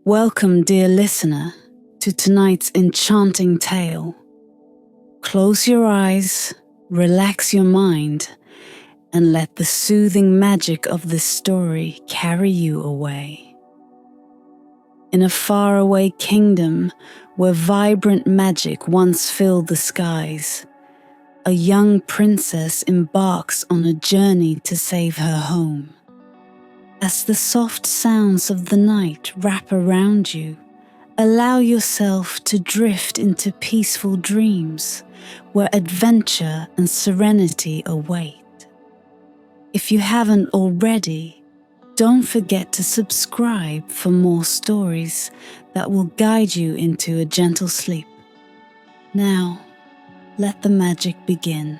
Welcome, dear listener, to tonight's enchanting tale. Close your eyes, relax your mind, and let the soothing magic of this story carry you away. In a faraway kingdom where vibrant magic once filled the skies, a young princess embarks on a journey to save her home. As the soft sounds of the night wrap around you, allow yourself to drift into peaceful dreams where adventure and serenity await. If you haven't already, don't forget to subscribe for more stories that will guide you into a gentle sleep. Now, let the magic begin.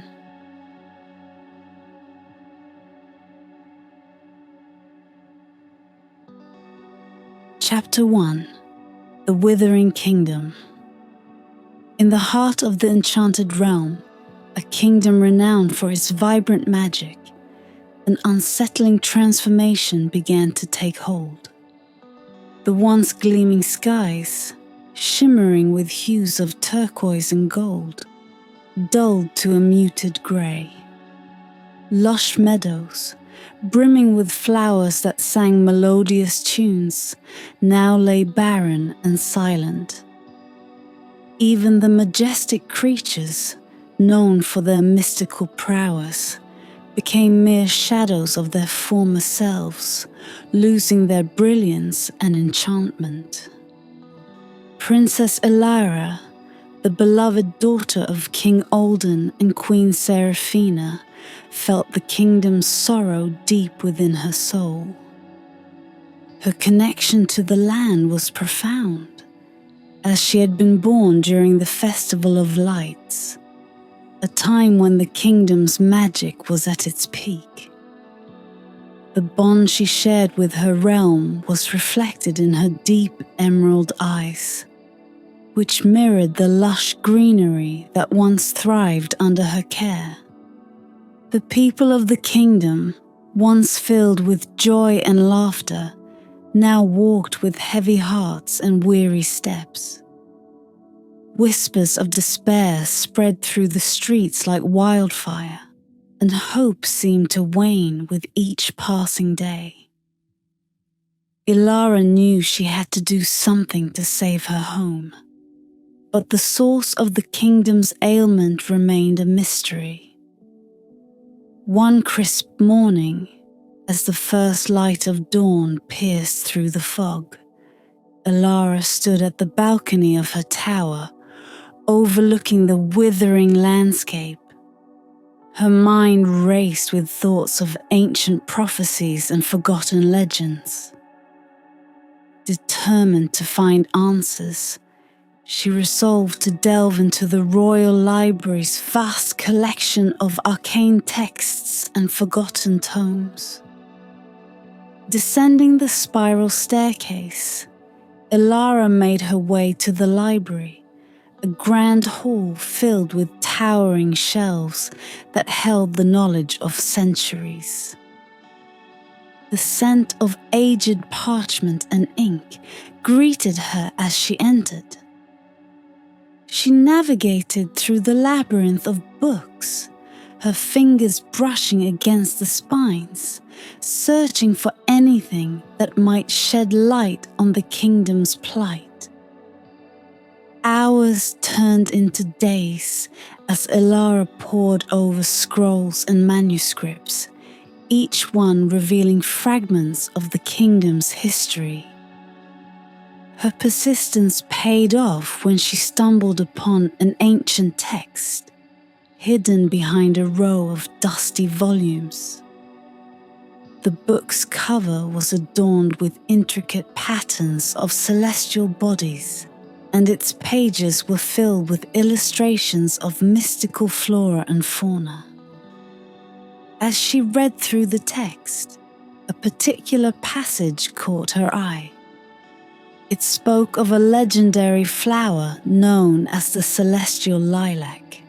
Chapter 1: The Withering Kingdom. In the heart of the enchanted realm, a kingdom renowned for its vibrant magic, an unsettling transformation began to take hold. The once gleaming skies, shimmering with hues of turquoise and gold, dulled to a muted grey. Lush meadows, brimming with flowers that sang melodious tunes, now lay barren and silent. Even the majestic creatures, known for their mystical prowess, became mere shadows of their former selves, losing their brilliance and enchantment. Princess Elira, the beloved daughter of King Olden and Queen Seraphina, felt the kingdom's sorrow deep within her soul. Her connection to the land was profound, as she had been born during the Festival of Lights, a time when the kingdom's magic was at its peak. The bond she shared with her realm was reflected in her deep emerald eyes, which mirrored the lush greenery that once thrived under her care. The people of the kingdom, once filled with joy and laughter, now walked with heavy hearts and weary steps. Whispers of despair spread through the streets like wildfire, and hope seemed to wane with each passing day. Elira knew she had to do something to save her home, but the source of the kingdom's ailment remained a mystery. One crisp morning, as the first light of dawn pierced through the fog, Elira stood at the balcony of her tower, overlooking the withering landscape. Her mind raced with thoughts of ancient prophecies and forgotten legends. Determined to find answers, she resolved to delve into the royal library's vast collection of arcane texts and forgotten tomes. Descending the spiral staircase, Elira made her way to the library, a grand hall filled with towering shelves that held the knowledge of centuries. The scent of aged parchment and ink greeted her as she entered. She navigated through the labyrinth of books, her fingers brushing against the spines, searching for anything that might shed light on the kingdom's plight. Hours turned into days as Elira pored over scrolls and manuscripts, each one revealing fragments of the kingdom's history. Her persistence paid off when she stumbled upon an ancient text, hidden behind a row of dusty volumes. The book's cover was adorned with intricate patterns of celestial bodies, and its pages were filled with illustrations of mystical flora and fauna. As she read through the text, a particular passage caught her eye. It spoke of a legendary flower known as the celestial lilac,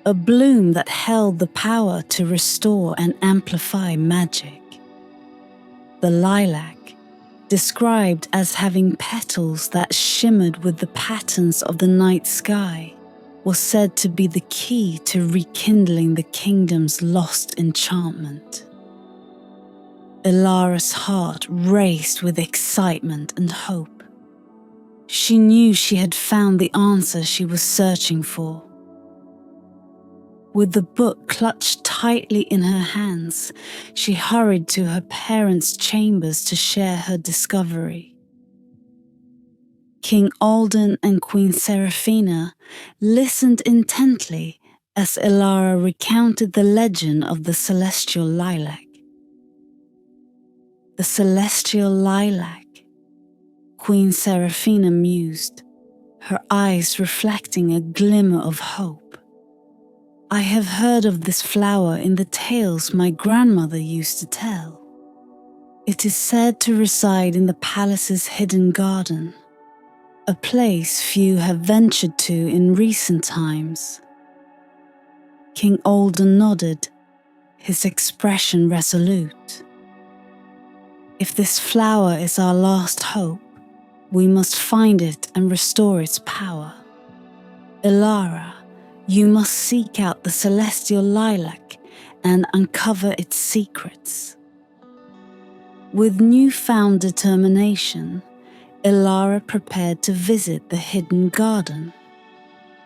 a bloom that held the power to restore and amplify magic. The lilac, described as having petals that shimmered with the patterns of the night sky, was said to be the key to rekindling the kingdom's lost enchantment. Ilara's heart raced with excitement and hope. She knew she had found the answer she was searching for. With the book clutched tightly in her hands, she hurried to her parents' chambers to share her discovery. King Alden and Queen Seraphina listened intently as Ilara recounted the legend of the celestial lilac. The celestial lilac, Queen Seraphina mused, her eyes reflecting a glimmer of hope. I have heard of this flower in the tales my grandmother used to tell. It is said to reside in the palace's hidden garden, a place few have ventured to in recent times. King Alden nodded, his expression resolute. If this flower is our last hope, we must find it and restore its power. Ilara, you must seek out the celestial lilac and uncover its secrets. With newfound determination, Ilara prepared to visit the hidden garden.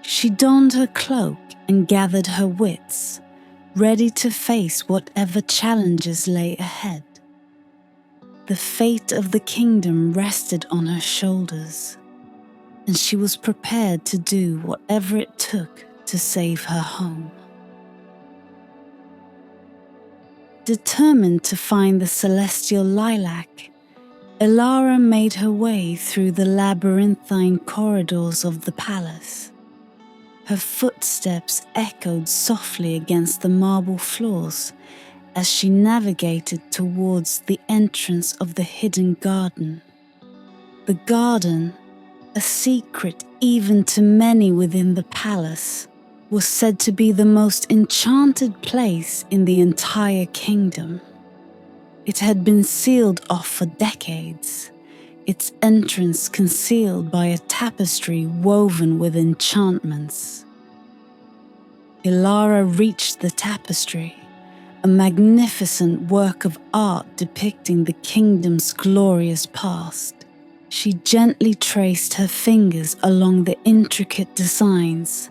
She donned her cloak and gathered her wits, ready to face whatever challenges lay ahead. The fate of the kingdom rested on her shoulders, and she was prepared to do whatever it took to save her home. Determined to find the celestial lilac, Ilara made her way through the labyrinthine corridors of the palace. Her footsteps echoed softly against the marble floors as she navigated towards the entrance of the hidden garden. The garden, a secret even to many within the palace, was said to be the most enchanted place in the entire kingdom. It had been sealed off for decades, its entrance concealed by a tapestry woven with enchantments. Ilara reached the tapestry, a magnificent work of art depicting the kingdom's glorious past. She gently traced her fingers along the intricate designs,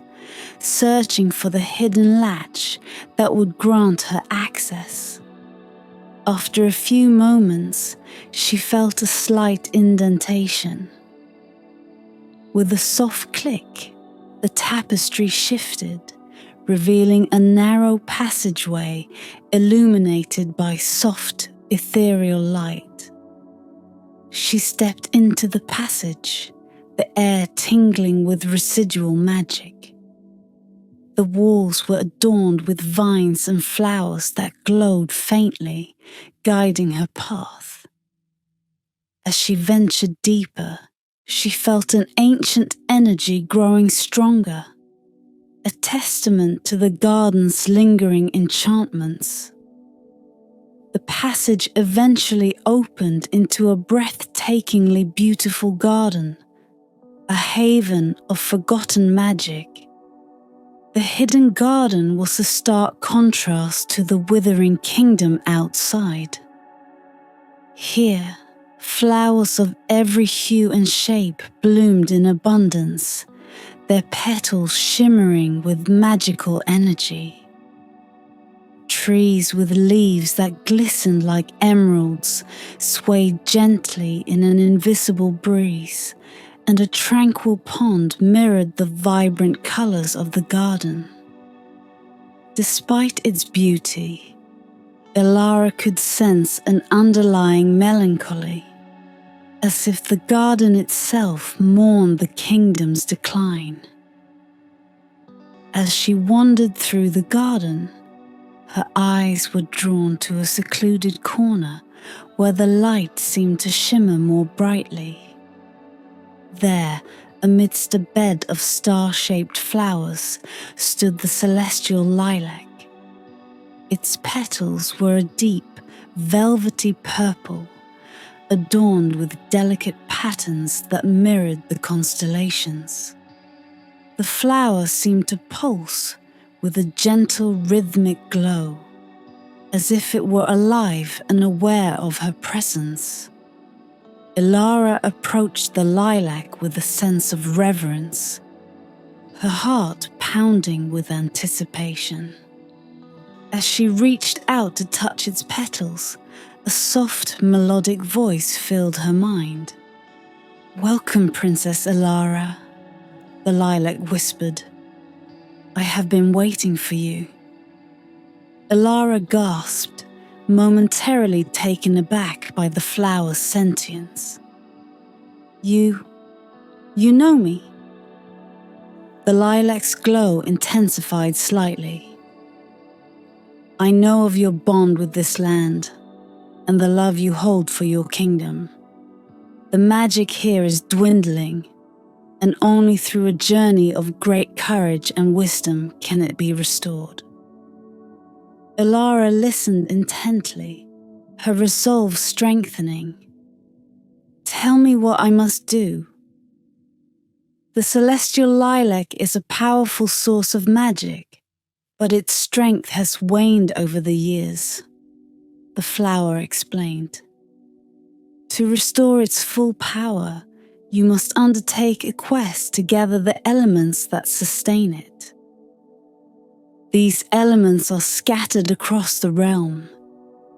searching for the hidden latch that would grant her access. After a few moments, she felt a slight indentation. With a soft click, the tapestry shifted, revealing a narrow passageway illuminated by soft, ethereal light. She stepped into the passage, the air tingling with residual magic. The walls were adorned with vines and flowers that glowed faintly, guiding her path. As she ventured deeper, she felt an ancient energy growing stronger, a testament to the garden's lingering enchantments. The passage eventually opened into a breathtakingly beautiful garden, a haven of forgotten magic. The hidden garden was a stark contrast to the withering kingdom outside. Here, flowers of every hue and shape bloomed in abundance, their petals shimmering with magical energy. Trees with leaves that glistened like emeralds swayed gently in an invisible breeze, and a tranquil pond mirrored the vibrant colors of the garden. Despite its beauty, Ilara could sense an underlying melancholy, as if the garden itself mourned the kingdom's decline. As she wandered through the garden, her eyes were drawn to a secluded corner where the light seemed to shimmer more brightly. There, amidst a bed of star-shaped flowers, stood the celestial lilac. Its petals were a deep, velvety purple, adorned with delicate patterns that mirrored the constellations. The flower seemed to pulse with a gentle rhythmic glow, as if it were alive and aware of her presence. Ilara approached the lilac with a sense of reverence, her heart pounding with anticipation. As she reached out to touch its petals, a soft, melodic voice filled her mind. "Welcome, Princess Ilara," the lilac whispered. "I have been waiting for you." Ilara gasped, momentarily taken aback by the flower's sentience. You know me?" The lilac's glow intensified slightly. "I know of your bond with this land and the love you hold for your kingdom. The magic here is dwindling, and only through a journey of great courage and wisdom can it be restored." Ilara listened intently, her resolve strengthening. "Tell me what I must do." "The celestial lilac is a powerful source of magic, but its strength has waned over the years," the flower explained. "To restore its full power, you must undertake a quest to gather the elements that sustain it. These elements are scattered across the realm,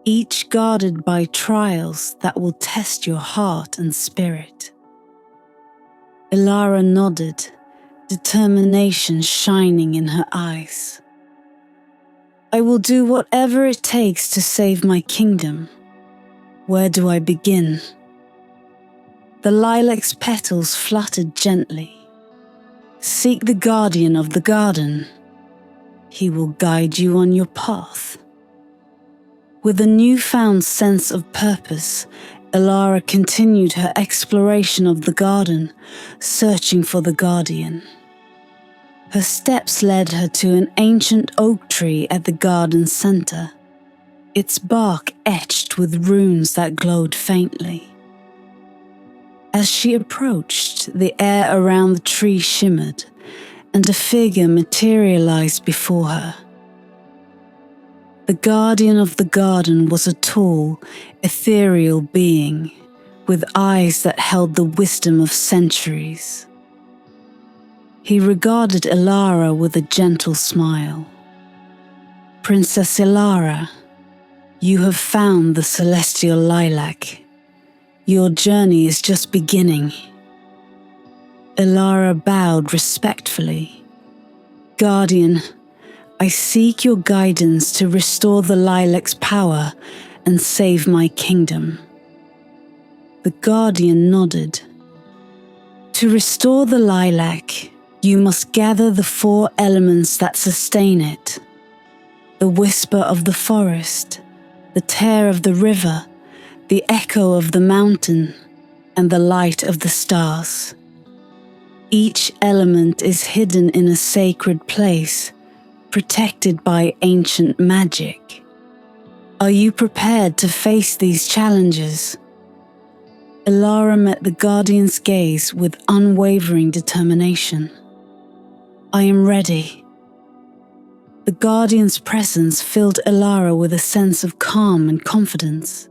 each guarded by trials that will test your heart and spirit." Ilara nodded, determination shining in her eyes. "I will do whatever it takes to save my kingdom. Where do I begin?" The lilac's petals fluttered gently. "Seek the guardian of the garden. He will guide you on your path." With a newfound sense of purpose, Ilara continued her exploration of the garden, searching for the guardian. Her steps led her to an ancient oak tree at the garden's center, its bark etched with runes that glowed faintly. As she approached, the air around the tree shimmered, and a figure materialized before her. The guardian of the garden was a tall, ethereal being, with eyes that held the wisdom of centuries. He regarded Ilara with a gentle smile. "Princess Ilara, you have found the celestial lilac. Your journey is just beginning." Ilara bowed respectfully. "Guardian, I seek your guidance to restore the lilac's power and save my kingdom." The guardian nodded. "To restore the lilac, you must gather the 4 elements that sustain it: the whisper of the forest, the tear of the river, the echo of the mountain, and the light of the stars. Each element is hidden in a sacred place, protected by ancient magic. Are you prepared to face these challenges?" Ilara met the guardian's gaze with unwavering determination. "I am ready." The guardian's presence filled Ilara with a sense of calm and confidence.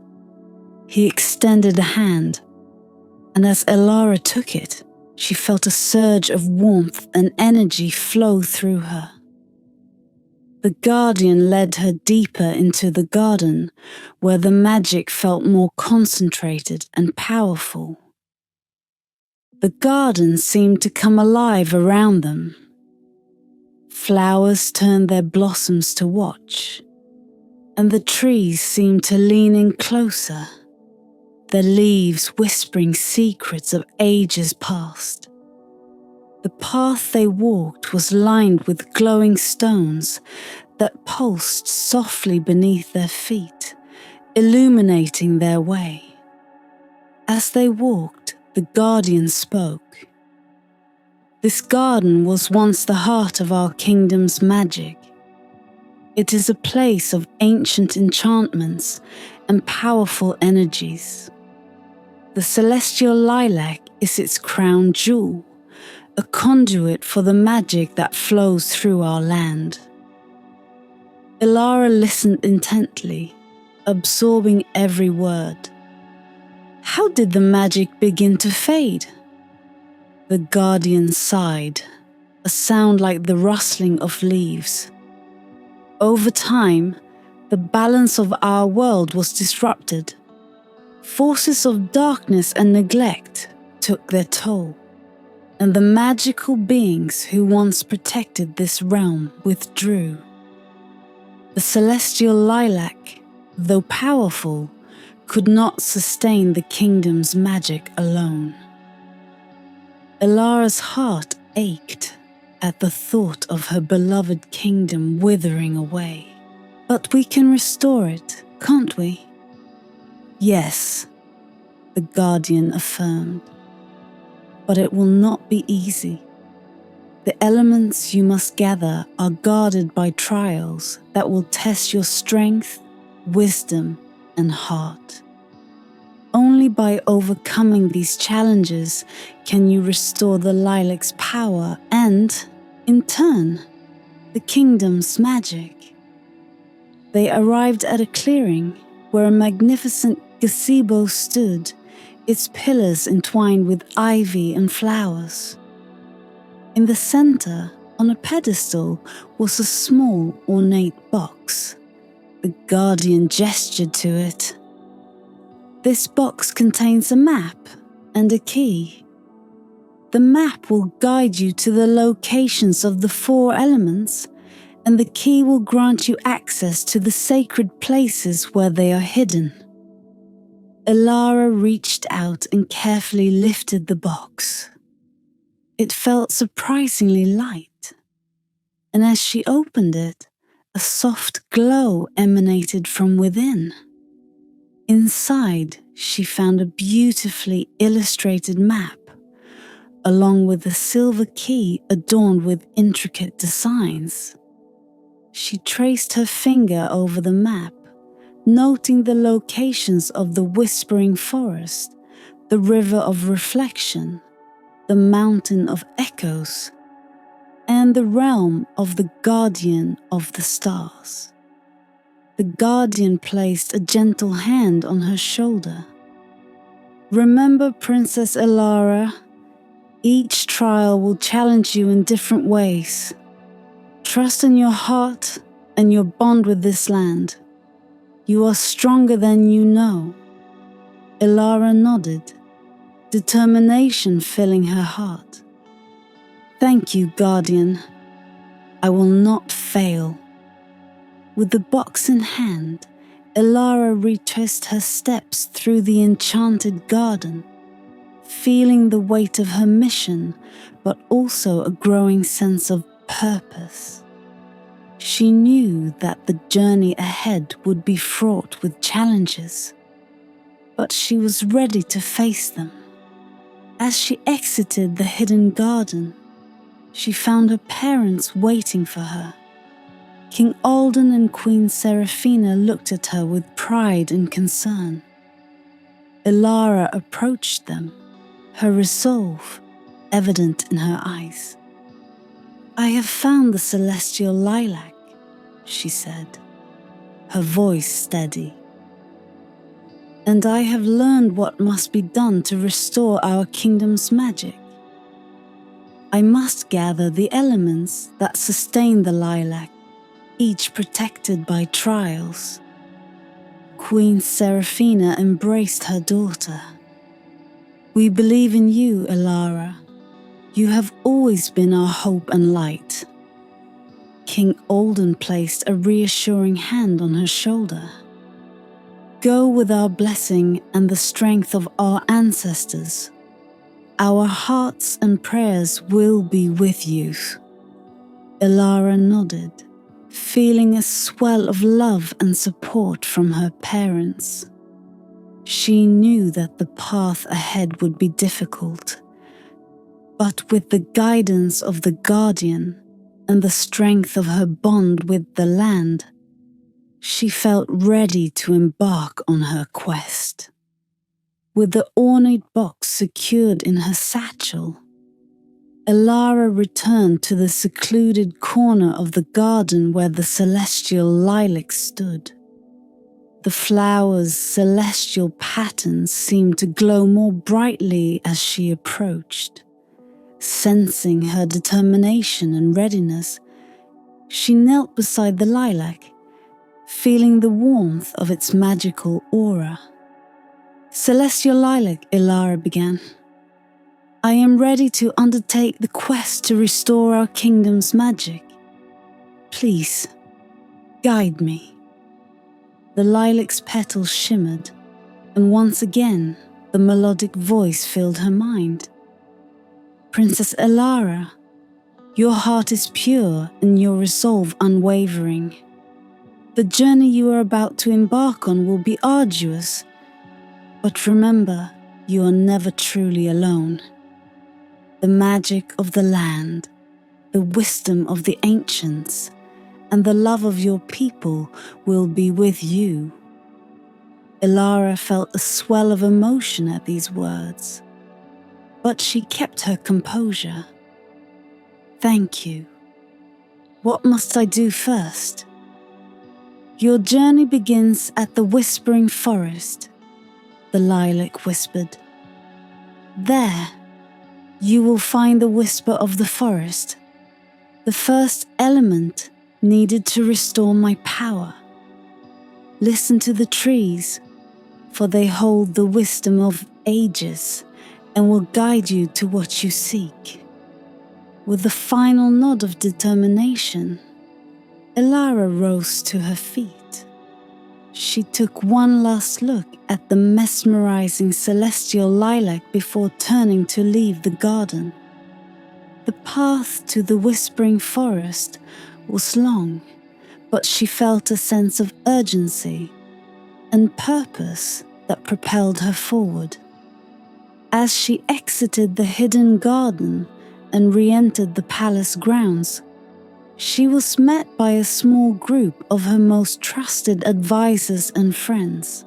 He extended a hand, and as Ilara took it, she felt a surge of warmth and energy flow through her. The guardian led her deeper into the garden, where the magic felt more concentrated and powerful. The garden seemed to come alive around them. Flowers turned their blossoms to watch, and the trees seemed to lean in closer, their leaves whispering secrets of ages past. The path they walked was lined with glowing stones that pulsed softly beneath their feet, illuminating their way. As they walked, the guardian spoke. "This garden was once the heart of our kingdom's magic. It is a place of ancient enchantments and powerful energies. The celestial lilac is its crown jewel, a conduit for the magic that flows through our land. Ilara listened intently, absorbing every word. How did the magic begin to fade? The guardian sighed, a sound like the rustling of leaves. Over time, the balance of our world was disrupted. Forces of darkness and neglect took their toll, and the magical beings who once protected this realm withdrew. The celestial lilac, though powerful, could not sustain the kingdom's magic alone. Ilara's heart ached at the thought of her beloved kingdom withering away. But we can restore it, can't we? Yes, the guardian affirmed. But it will not be easy. The elements you must gather are guarded by trials that will test your strength, wisdom, and heart. Only by overcoming these challenges can you restore the lilac's power and, in turn, the kingdom's magic. They arrived at a clearing where a magnificent gazebo stood, its pillars entwined with ivy and flowers. In the center, on a pedestal, was a small, ornate box. The guardian gestured to it. This box contains a map and a key. The map will guide you to the locations of the 4 elements, and the key will grant you access to the sacred places where they are hidden. Ilara reached out and carefully lifted the box. It felt surprisingly light, and as she opened it, a soft glow emanated from within. Inside, she found a beautifully illustrated map, along with a silver key adorned with intricate designs. She traced her finger over the map, noting the locations of the Whispering Forest, the River of Reflection, the Mountain of Echoes, and the realm of the Guardian of the Stars. The Guardian placed a gentle hand on her shoulder. Remember, Princess Ilara, each trial will challenge you in different ways. Trust in your heart and your bond with this land. You are stronger than you know. Ilara nodded, determination filling her heart. Thank you, Guardian. I will not fail. With the box in hand, Ilara retraced her steps through the enchanted garden, feeling the weight of her mission, but also a growing sense of purpose. She knew that the journey ahead would be fraught with challenges, but she was ready to face them. As she exited the hidden garden, she found her parents waiting for her. King Alden and Queen Seraphina looked at her with pride and concern. Ilara approached them, her resolve evident in her eyes. I have found the celestial lilac, she said, her voice steady. And I have learned what must be done to restore our kingdom's magic. I must gather the elements that sustain the lilac, each protected by trials. Queen Seraphina embraced her daughter. We believe in you, Ilara. You have always been our hope and light. King Alden placed a reassuring hand on her shoulder. Go with our blessing and the strength of our ancestors. Our hearts and prayers will be with you. Ilara nodded, feeling a swell of love and support from her parents. She knew that the path ahead would be difficult, but with the guidance of the Guardian and the strength of her bond with the land, she felt ready to embark on her quest. With the ornate box secured in her satchel, Elara returned to the secluded corner of the garden where the celestial lilac stood. The flower's celestial patterns seemed to glow more brightly as she approached. Sensing her determination and readiness, she knelt beside the lilac, feeling the warmth of its magical aura. "Celestial lilac," Elara began, "I am ready to undertake the quest to restore our kingdom's magic. Please, guide me." The lilac's petals shimmered, and once again the melodic voice filled her mind. "Princess Elara, your heart is pure and your resolve unwavering. The journey you are about to embark on will be arduous, but remember, you are never truly alone. The magic of the land, the wisdom of the ancients, and the love of your people will be with you." Elara felt a swell of emotion at these words, but she kept her composure. "Thank you. What must I do first?" "Your journey begins at the Whispering Forest," the lilac whispered. "There, you will find the whisper of the forest, the first element needed to restore my power. Listen to the trees, for they hold the wisdom of ages and will guide you to what you seek." With a final nod of determination, Elara rose to her feet. She took one last look at the mesmerizing celestial lilac before turning to leave the garden. The path to the Whispering Forest was long, but she felt a sense of urgency and purpose that propelled her forward. As she exited the hidden garden and re-entered the palace grounds, she was met by a small group of her most trusted advisors and friends.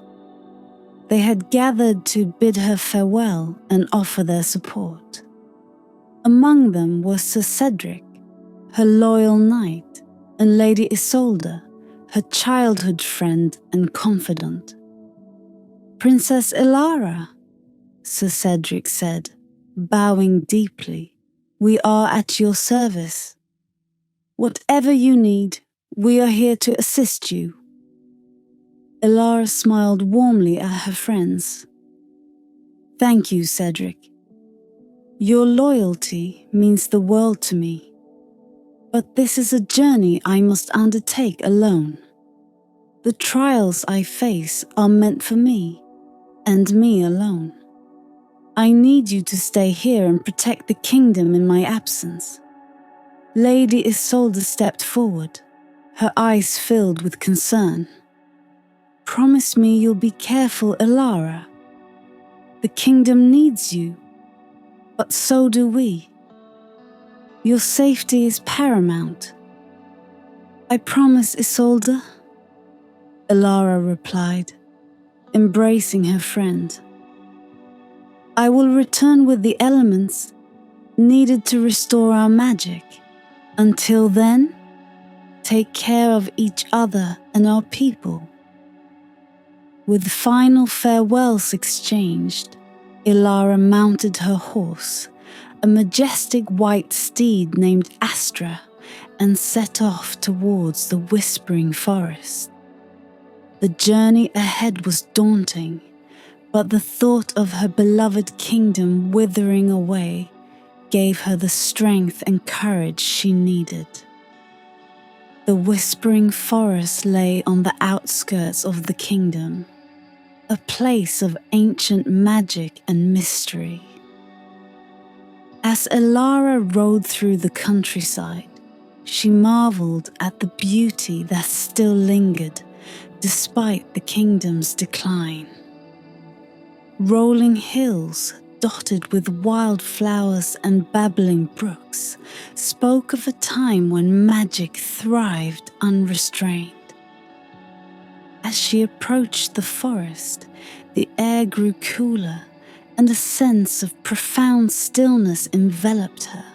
They had gathered to bid her farewell and offer their support. Among them was Sir Cedric, her loyal knight, and Lady Isolde, her childhood friend and confidant. "Princess Elara," Sir Cedric said, bowing deeply, "we are at your service. Whatever you need, we are here to assist you." Elara smiled warmly at her friends. "Thank you, Cedric. Your loyalty means the world to me. But this is a journey I must undertake alone. The trials I face are meant for me, and me alone. I need you to stay here and protect the kingdom in my absence." Lady Isolde stepped forward, her eyes filled with concern. "Promise me you'll be careful, Elara. The kingdom needs you, but so do we. Your safety is paramount." "I promise, Isolde," Elara replied, embracing her friend. "I will return with the elements needed to restore our magic. Until then, take care of each other and our people." With final farewells exchanged, Elara mounted her horse, a majestic white steed named Astra, and set off towards the Whispering Forest. The journey ahead was daunting, but the thought of her beloved kingdom withering away gave her the strength and courage she needed. The Whispering Forest lay on the outskirts of the kingdom, a place of ancient magic and mystery. As Elara rode through the countryside, she marveled at the beauty that still lingered despite the kingdom's decline. Rolling hills dotted with wildflowers and babbling brooks spoke of a time when magic thrived unrestrained. As she approached the forest, the air grew cooler and a sense of profound stillness enveloped her.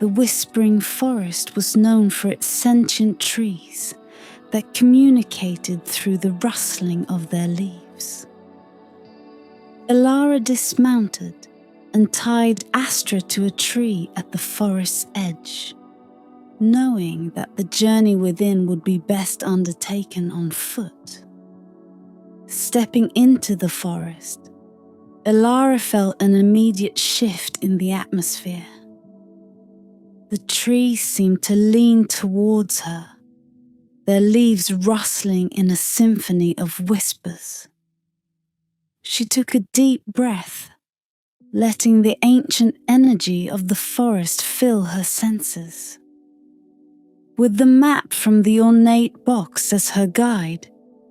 The whispering forest was known for its sentient trees that communicated through the rustling of their leaves. Elara dismounted and tied Astra to a tree at the forest's edge, knowing that the journey within would be best undertaken on foot. Stepping into the forest, Elara felt an immediate shift in the atmosphere. The trees seemed to lean towards her, their leaves rustling in a symphony of whispers. She took a deep breath, letting the ancient energy of the forest fill her senses. With the map from the ornate box as her guide,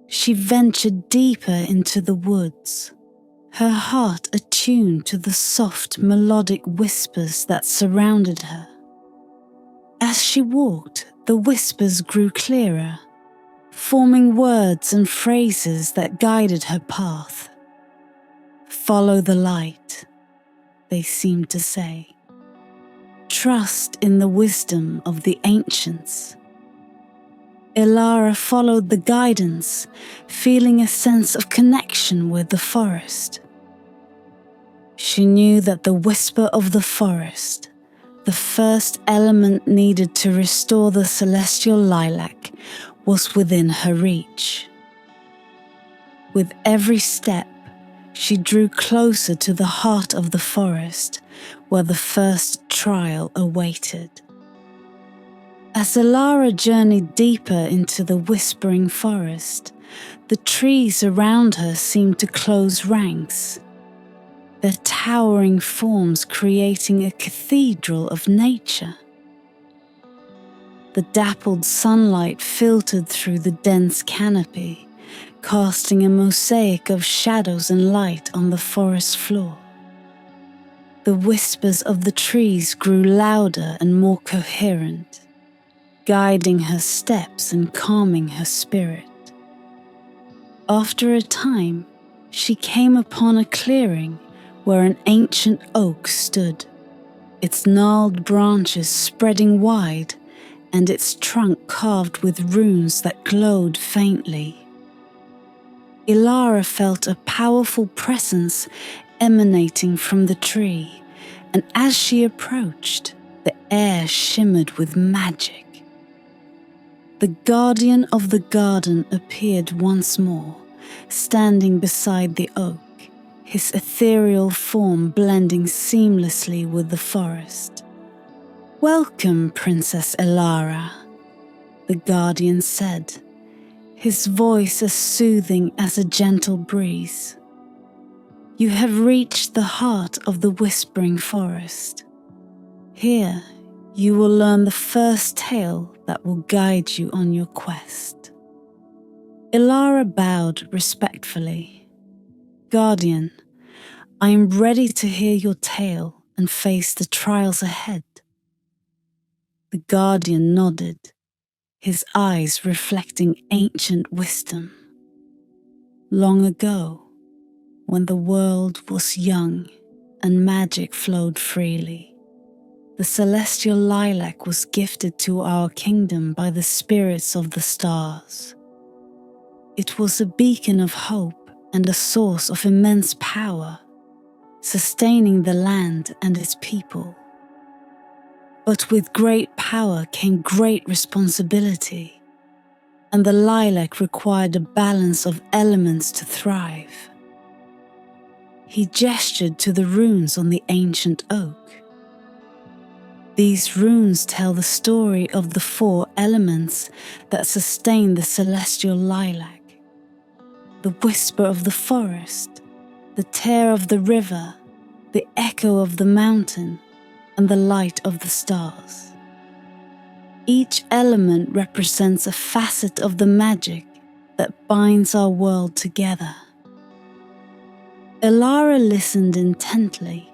she ventured deeper into the woods, her heart attuned to the soft, melodic whispers that surrounded her. As she walked, the whispers grew clearer, forming words and phrases that guided her path. "Follow the light," they seemed to say. "Trust in the wisdom of the ancients." Elara followed the guidance, feeling a sense of connection with the forest. She knew that the whisper of the forest, the first element needed to restore the celestial lilac, was within her reach. With every step, she drew closer to the heart of the forest, where the first trial awaited. As Elara journeyed deeper into the whispering forest, the trees around her seemed to close ranks, their towering forms creating a cathedral of nature. The dappled sunlight filtered through the dense canopy, casting a mosaic of shadows and light on the forest floor. The whispers of the trees grew louder and more coherent, guiding her steps and calming her spirit. After a time, she came upon a clearing where an ancient oak stood, its gnarled branches spreading wide and its trunk carved with runes that glowed faintly. Elara felt a powerful presence emanating from the tree, and as she approached, the air shimmered with magic. The guardian of the garden appeared once more, standing beside the oak, his ethereal form blending seamlessly with the forest. "Welcome, Princess Elara," the guardian said, his voice as soothing as a gentle breeze. "You have reached the heart of the whispering forest. Here, you will learn the first tale that will guide you on your quest." Elara bowed respectfully. "Guardian, I am ready to hear your tale and face the trials ahead." The guardian nodded, his eyes reflecting ancient wisdom. Long ago, when the world was young and magic flowed freely, the celestial lilac was gifted to our kingdom by the spirits of the stars. It was a beacon of hope and a source of immense power, sustaining the land and its people. But with great power came great responsibility, and the lilac required a balance of elements to thrive. He gestured to the runes on the ancient oak. These runes tell the story of the 4 elements that sustain the celestial lilac: the whisper of the forest, the tear of the river, the echo of the mountain, and the light of the stars. Each element represents a facet of the magic that binds our world together. Elara listened intently,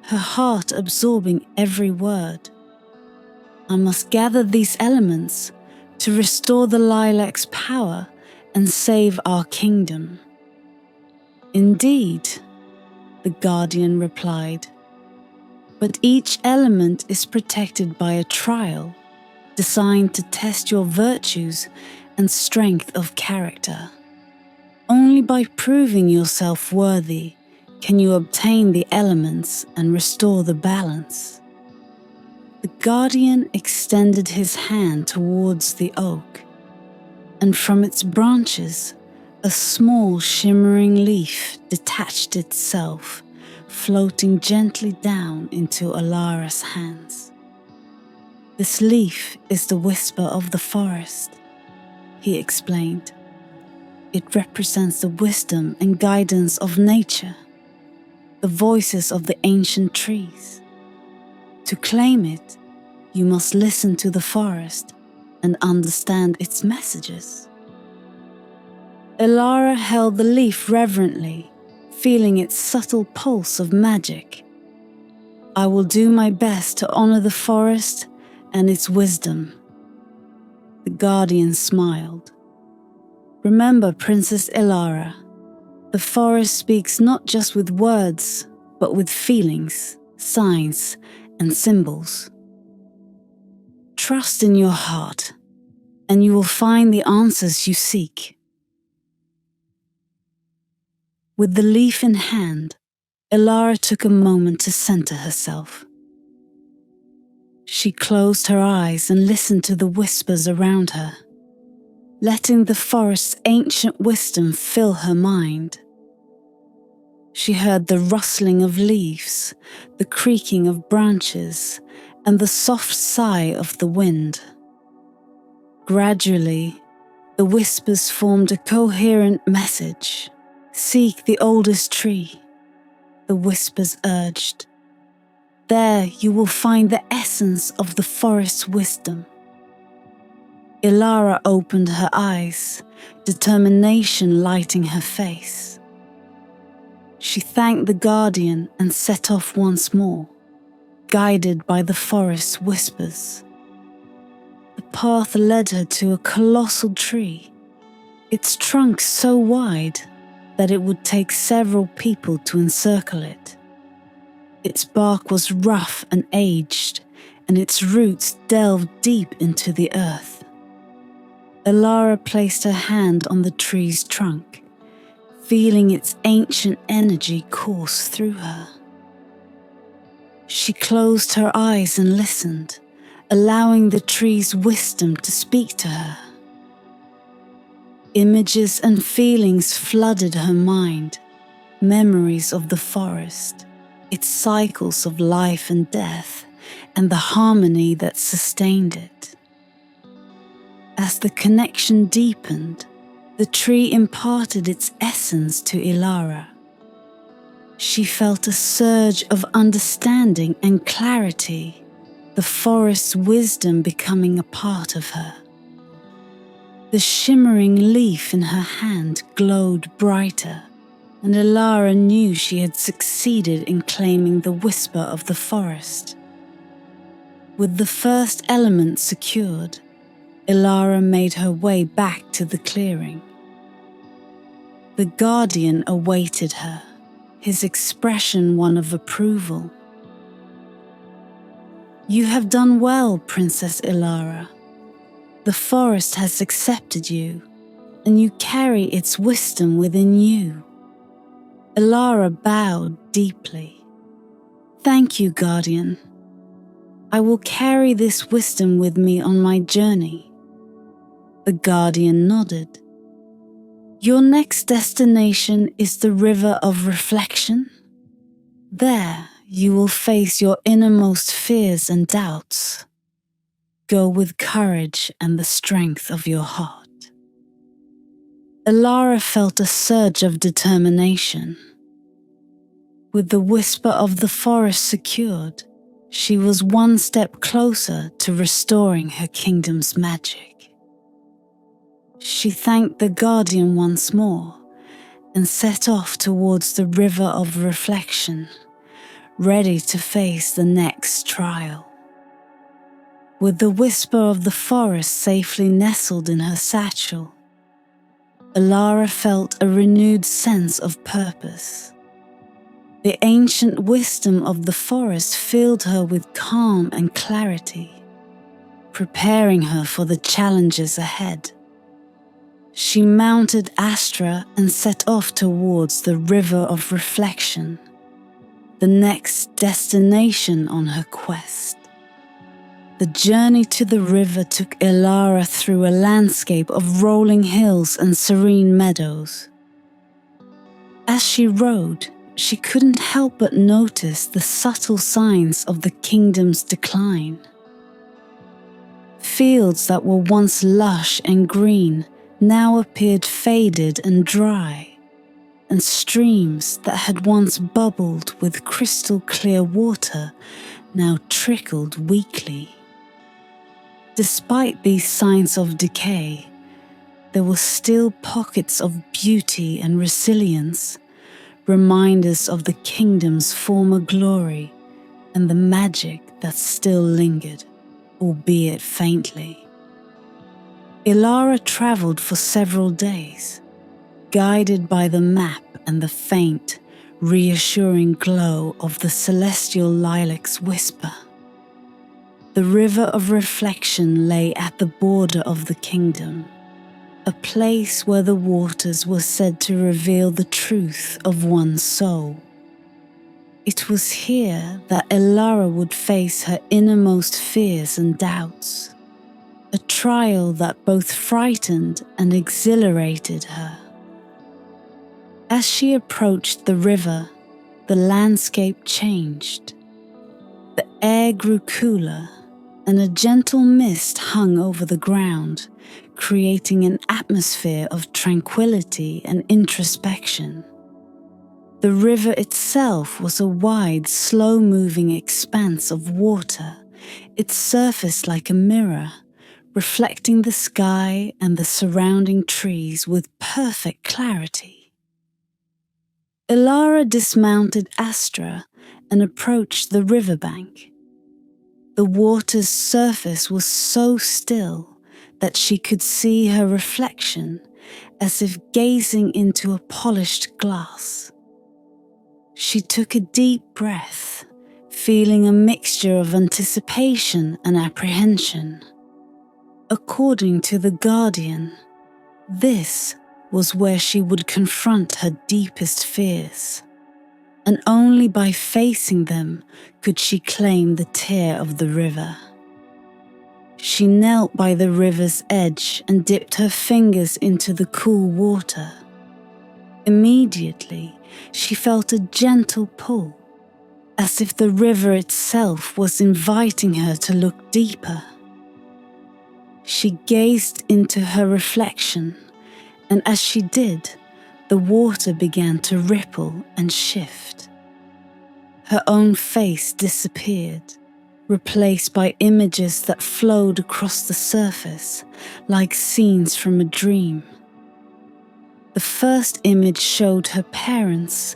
her heart absorbing every word. "I must gather these elements, to restore the lilac's power and save our kingdom." "Indeed," the guardian replied, "but each element is protected by a trial designed to test your virtues and strength of character. Only by proving yourself worthy can you obtain the elements and restore the balance." The guardian extended his hand towards the oak, and from its branches, a small shimmering leaf detached itself, floating gently down into Alara's hands. "This leaf is the whisper of the forest," he explained. "It represents the wisdom and guidance of nature, the voices of the ancient trees. To claim it, you must listen to the forest and understand its messages." Alara held the leaf reverently, feeling its subtle pulse of magic. "I will do my best to honor the forest and its wisdom." The guardian smiled. "Remember, Princess Alara, the forest speaks not just with words, but with feelings, signs, and symbols. Trust in your heart, and you will find the answers you seek." With the leaf in hand, Alara took a moment to center herself. She closed her eyes and listened to the whispers around her, letting the forest's ancient wisdom fill her mind. She heard the rustling of leaves, the creaking of branches, and the soft sigh of the wind. Gradually, the whispers formed a coherent message. "Seek the oldest tree," the whispers urged. "There you will find the essence of the forest's wisdom." Alara opened her eyes, determination lighting her face. She thanked the guardian and set off once more, guided by the forest's whispers. The path led her to a colossal tree, its trunk so wide that it would take several people to encircle it. Its bark was rough and aged, and its roots delved deep into the earth. Alara placed her hand on the tree's trunk, feeling its ancient energy course through her. She closed her eyes and listened, allowing the tree's wisdom to speak to her. Images and feelings flooded her mind, memories of the forest, its cycles of life and death, and the harmony that sustained it. As the connection deepened, the tree imparted its essence to Alara. She felt a surge of understanding and clarity, the forest's wisdom becoming a part of her. The shimmering leaf in her hand glowed brighter, and Alara knew she had succeeded in claiming the whisper of the forest. With the first element secured, Alara made her way back to the clearing. The guardian awaited her, his expression one of approval. "You have done well, Princess Alara. The forest has accepted you, and you carry its wisdom within you." Alara bowed deeply. "Thank you, guardian. I will carry this wisdom with me on my journey." The guardian nodded. "Your next destination is the river of reflection. There you will face your innermost fears and doubts. Go with courage and the strength of your heart." Alara felt a surge of determination. With the whisper of the forest secured, she was one step closer to restoring her kingdom's magic. She thanked the guardian once more and set off towards the river of reflection, ready to face the next trial. With the whisper of the forest safely nestled in her satchel, Elara felt a renewed sense of purpose. The ancient wisdom of the forest filled her with calm and clarity, preparing her for the challenges ahead. She mounted Astra and set off towards the River of Reflection, the next destination on her quest. The journey to the river took Elara through a landscape of rolling hills and serene meadows. As she rode, she couldn't help but notice the subtle signs of the kingdom's decline. Fields that were once lush and green now appeared faded and dry, and streams that had once bubbled with crystal clear water now trickled weakly. Despite these signs of decay, there were still pockets of beauty and resilience, reminders of the kingdom's former glory and the magic that still lingered, albeit faintly. Elara travelled for several days, guided by the map and the faint, reassuring glow of the celestial lilac's whisper. The River of Reflection lay at the border of the kingdom, a place where the waters were said to reveal the truth of one's soul. It was here that Elara would face her innermost fears and doubts, a trial that both frightened and exhilarated her. As she approached the river, the landscape changed. The air grew cooler, and a gentle mist hung over the ground, creating an atmosphere of tranquility and introspection. The river itself was a wide, slow-moving expanse of water, its surface like a mirror, reflecting the sky and the surrounding trees with perfect clarity. Elara dismounted Astra and approached the riverbank. The water's surface was so still that she could see her reflection as if gazing into a polished glass. She took a deep breath, feeling a mixture of anticipation and apprehension. According to the Guardian, this was where she would confront her deepest fears, and only by facing them could she claim the tear of the river. She knelt by the river's edge and dipped her fingers into the cool water. Immediately, she felt a gentle pull, as if the river itself was inviting her to look deeper. She gazed into her reflection, and as she did, the water began to ripple and shift. Her own face disappeared, replaced by images that flowed across the surface like scenes from a dream. The first image showed her parents,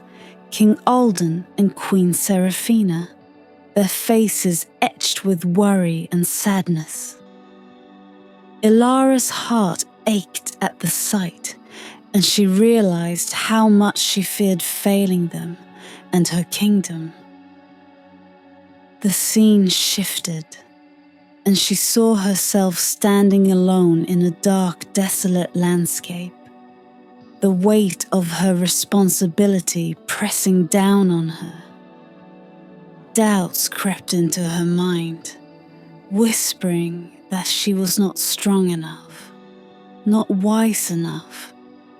King Alden and Queen Seraphina, their faces etched with worry and sadness. Elara's heart ached at the sight, and she realized how much she feared failing them and her kingdom. The scene shifted, and she saw herself standing alone in a dark, desolate landscape, the weight of her responsibility pressing down on her. Doubts crept into her mind, whispering that she was not strong enough, not wise enough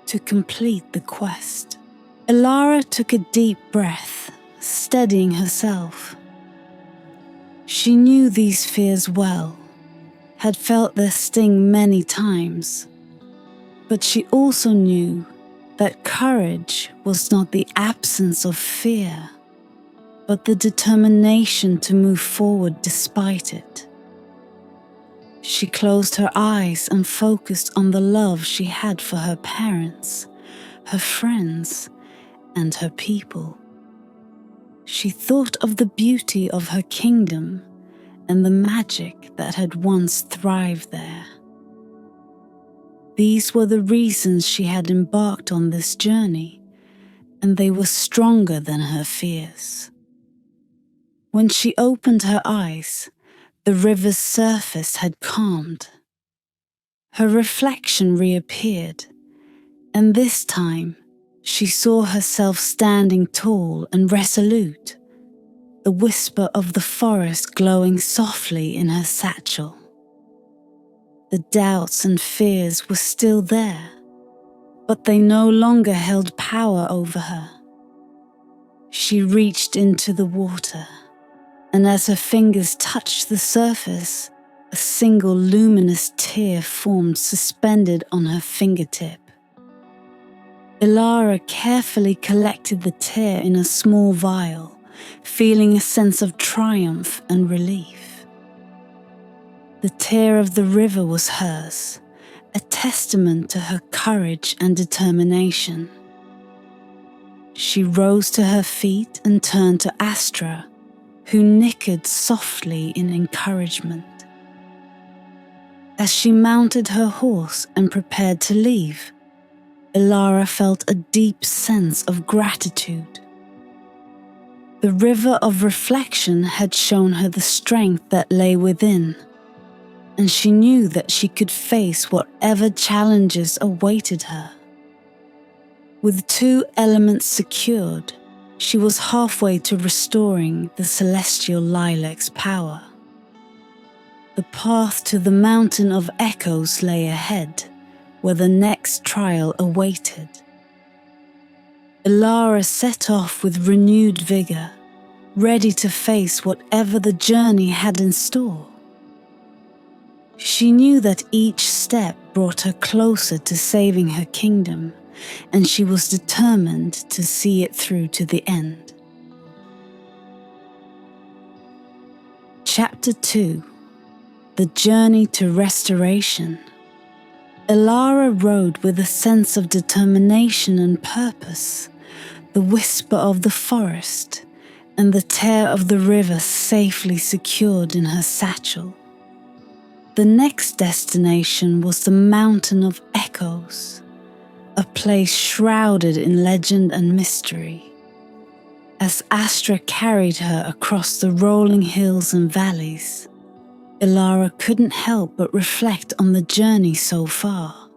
to complete the quest. Elara took a deep breath, steadying herself. She knew these fears well, had felt their sting many times, but she also knew that courage was not the absence of fear, but the determination to move forward despite it. She closed her eyes and focused on the love she had for her parents, her friends, and her people. She thought of the beauty of her kingdom and the magic that had once thrived there. These were the reasons she had embarked on this journey, and they were stronger than her fears. When she opened her eyes, the river's surface had calmed. Her reflection reappeared, and this time she saw herself standing tall and resolute, the whisper of the forest glowing softly in her satchel. The doubts and fears were still there, but they no longer held power over her. She reached into the water, and as her fingers touched the surface, a single luminous tear formed suspended on her fingertip. Ilara carefully collected the tear in a small vial, feeling a sense of triumph and relief. The tear of the river was hers, a testament to her courage and determination. She rose to her feet and turned to Astra, who nickered softly in encouragement. As she mounted her horse and prepared to leave, Ilara felt a deep sense of gratitude. The river of reflection had shown her the strength that lay within, and she knew that she could face whatever challenges awaited her. With 2 elements secured, she was halfway to restoring the celestial lilac's power. The path to the mountain of echoes lay ahead, where the next trial awaited. Ilara set off with renewed vigor, ready to face whatever the journey had in store. She knew that each step brought her closer to saving her kingdom, and she was determined to see it through to the end. Chapter 2: The Journey to Restoration. Ilara rode with a sense of determination and purpose, the whisper of the forest and the tear of the river safely secured in her satchel. The next destination was the Mountain of Echoes, a place shrouded in legend and mystery. As Astra carried her across the rolling hills and valleys, Ilara couldn't help but reflect on the journey so far.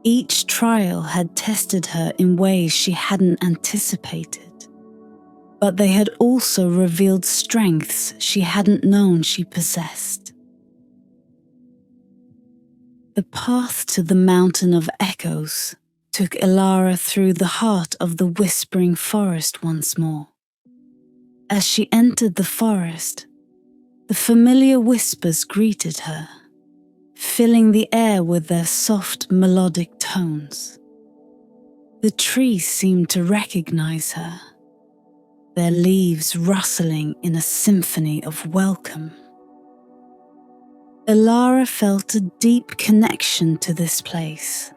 Each trial had tested her in ways she hadn't anticipated, but they had also revealed strengths she hadn't known she possessed. The path to the Mountain of Echoes took Ilara through the heart of the whispering forest once more. As she entered the forest, the familiar whispers greeted her, filling the air with their soft, melodic tones. The trees seemed to recognize her, their leaves rustling in a symphony of welcome. Ilara felt a deep connection to this place,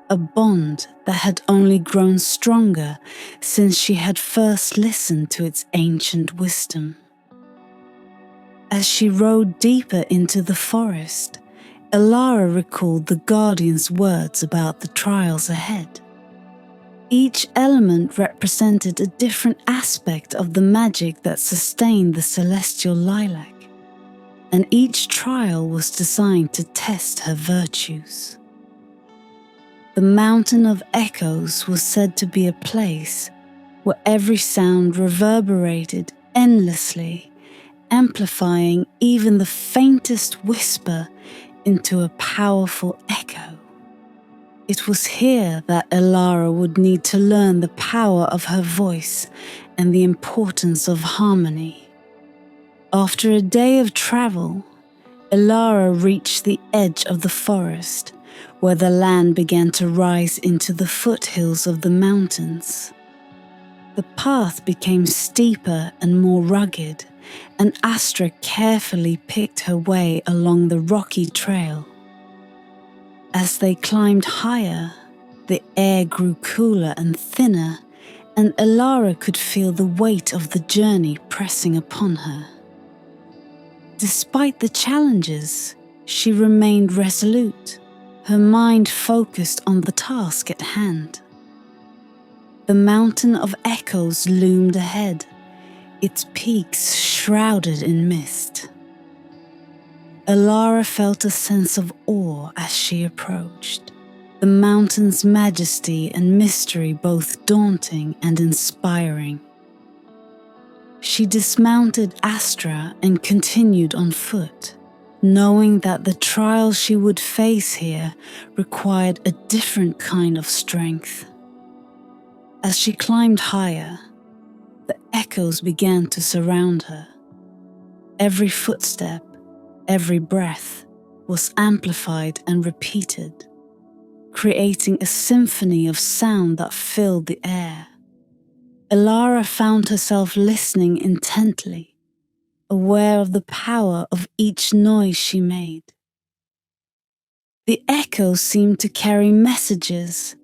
a bond that had only grown stronger since she had first listened to its ancient wisdom. As she rode deeper into the forest, Ilara recalled the Guardian's words about the trials ahead. Each element represented a different aspect of the magic that sustained the celestial lilac, and each trial was designed to test her virtues. The Mountain of Echoes was said to be a place where every sound reverberated endlessly, amplifying even the faintest whisper into a powerful echo. It was here that Ilara would need to learn the power of her voice and the importance of harmony. After a day of travel, Ilara reached the edge of the forest, where the land began to rise into the foothills of the mountains. The path became steeper and more rugged, and Astra carefully picked her way along the rocky trail. As they climbed higher, the air grew cooler and thinner, and Ilara could feel the weight of the journey pressing upon her. Despite the challenges, she remained resolute, her mind focused on the task at hand. The mountain of echoes loomed ahead, its peaks shrouded in mist. Elara felt a sense of awe as she approached, the mountain's majesty and mystery both daunting and inspiring. She dismounted Astra and continued on foot, knowing that the trial she would face here required a different kind of strength. As she climbed higher, the echoes began to surround her. Every footstep, every breath was amplified and repeated, creating a symphony of sound that filled the air. Elara found herself listening intently, aware of the power of each noise she made. The echoes seemed to carry messages,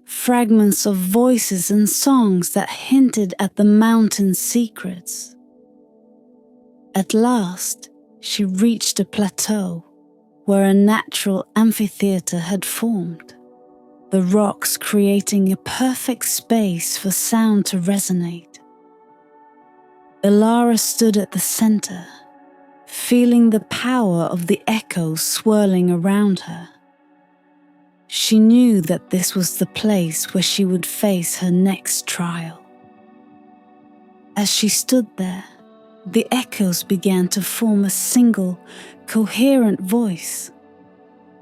fragments of voices and songs that hinted at the mountain's secrets. At last, she reached a plateau where a natural amphitheater had formed, the rocks creating a perfect space for sound to resonate. Elara stood at the center, feeling the power of the echoes swirling around her. She knew that this was the place where she would face her next trial. As she stood there, the echoes began to form a single, coherent voice.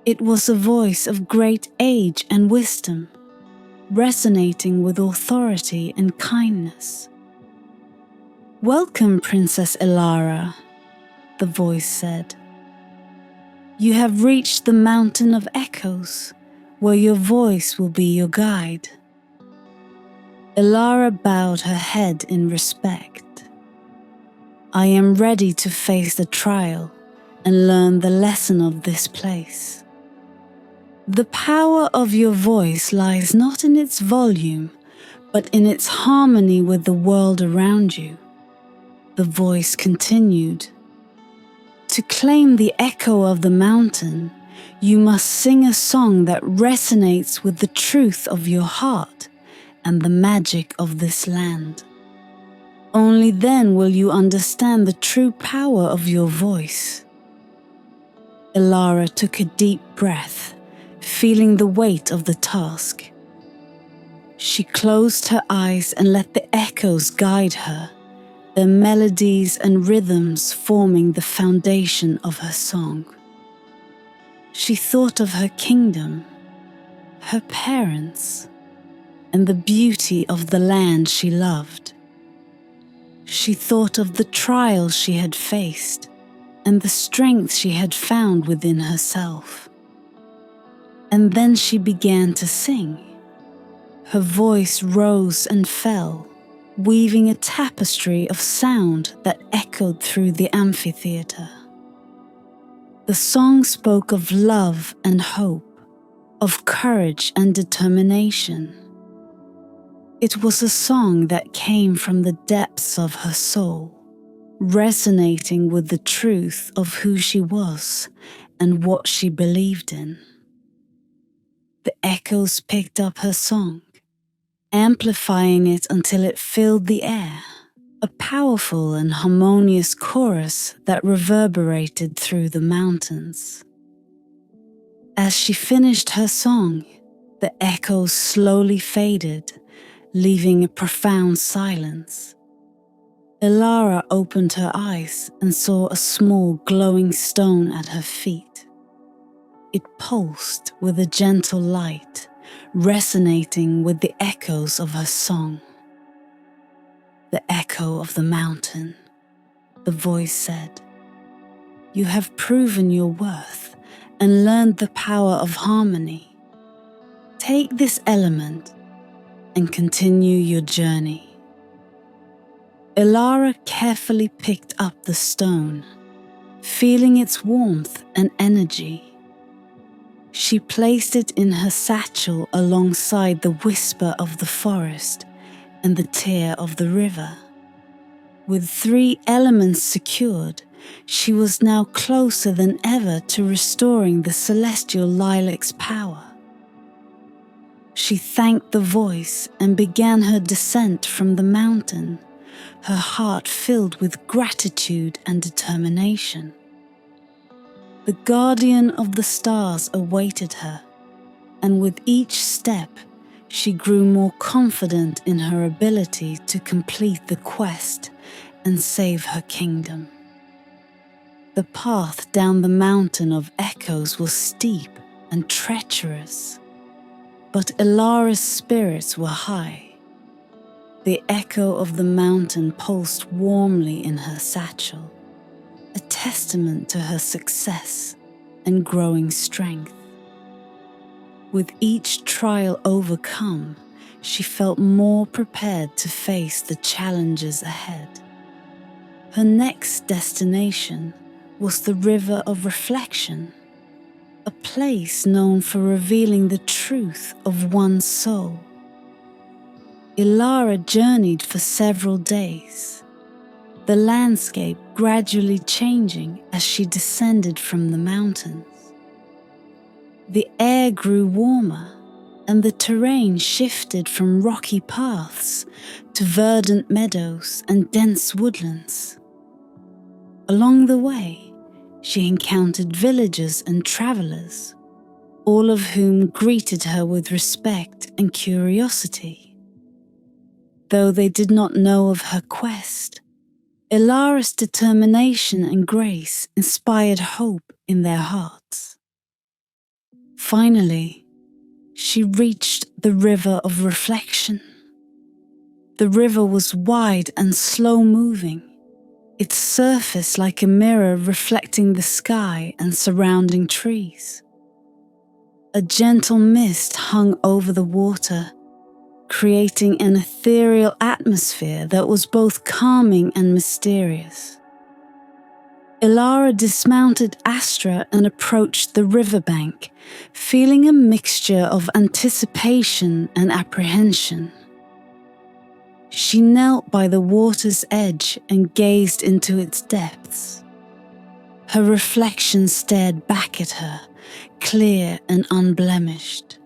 It was a voice of great age and wisdom, resonating with authority and kindness. "Welcome, Princess Elara," the voice said. "You have reached the mountain of echoes, where your voice will be your guide." Elara bowed her head in respect. "I am ready to face the trial and learn the lesson of this place. The power of your voice lies not in its volume, but in its harmony with the world around you," the voice continued. "To claim the echo of the mountain, you must sing a song that resonates with the truth of your heart and the magic of this land. Only then will you understand the true power of your voice." Elara took a deep breath, feeling the weight of the task. She closed her eyes and let the echoes guide her, their melodies and rhythms forming the foundation of her song. She thought of her kingdom, her parents, and the beauty of the land she loved. She thought of the trials she had faced and the strength she had found within herself. And then she began to sing. Her voice rose and fell, weaving a tapestry of sound that echoed through the amphitheater. The song spoke of love and hope, of courage and determination. It was a song that came from the depths of her soul, resonating with the truth of who she was and what she believed in. The echoes picked up her song, amplifying it until it filled the air, a powerful and harmonious chorus that reverberated through the mountains. As she finished her song, the echoes slowly faded, leaving a profound silence. Elara opened her eyes and saw a small glowing stone at her feet. It pulsed with a gentle light, resonating with the echoes of her song. "The echo of the mountain," the voice said. "You have proven your worth and learned the power of harmony. Take this element and continue your journey." Elara carefully picked up the stone, feeling its warmth and energy. She placed it in her satchel alongside the whisper of the forest and the tear of the river. With 3 elements secured, she was now closer than ever to restoring the celestial Lilac's power. She thanked the voice and began her descent from the mountain, her heart filled with gratitude and determination. The guardian of the stars awaited her, and with each step, she grew more confident in her ability to complete the quest and save her kingdom. The path down the mountain of echoes was steep and treacherous, but Ilara's spirits were high. The echo of the mountain pulsed warmly in her satchel, a testament to her success and growing strength. With each trial overcome, she felt more prepared to face the challenges ahead. Her next destination was the River of Reflection, a place known for revealing the truth of one's soul. Ilara journeyed for several days, the landscape gradually changing as she descended from the mountains. The air grew warmer, and the terrain shifted from rocky paths to verdant meadows and dense woodlands. Along the way, she encountered villagers and travelers, all of whom greeted her with respect and curiosity. Though they did not know of her quest, Ilara's determination and grace inspired hope in their hearts. Finally, she reached the River of Reflection. The river was wide and slow-moving, its surface like a mirror reflecting the sky and surrounding trees. A gentle mist hung over the water, creating an ethereal atmosphere that was both calming and mysterious. Ilara dismounted Astra and approached the riverbank, feeling a mixture of anticipation and apprehension. She knelt by the water's edge and gazed into its depths. Her reflection stared back at her, clear and unblemished.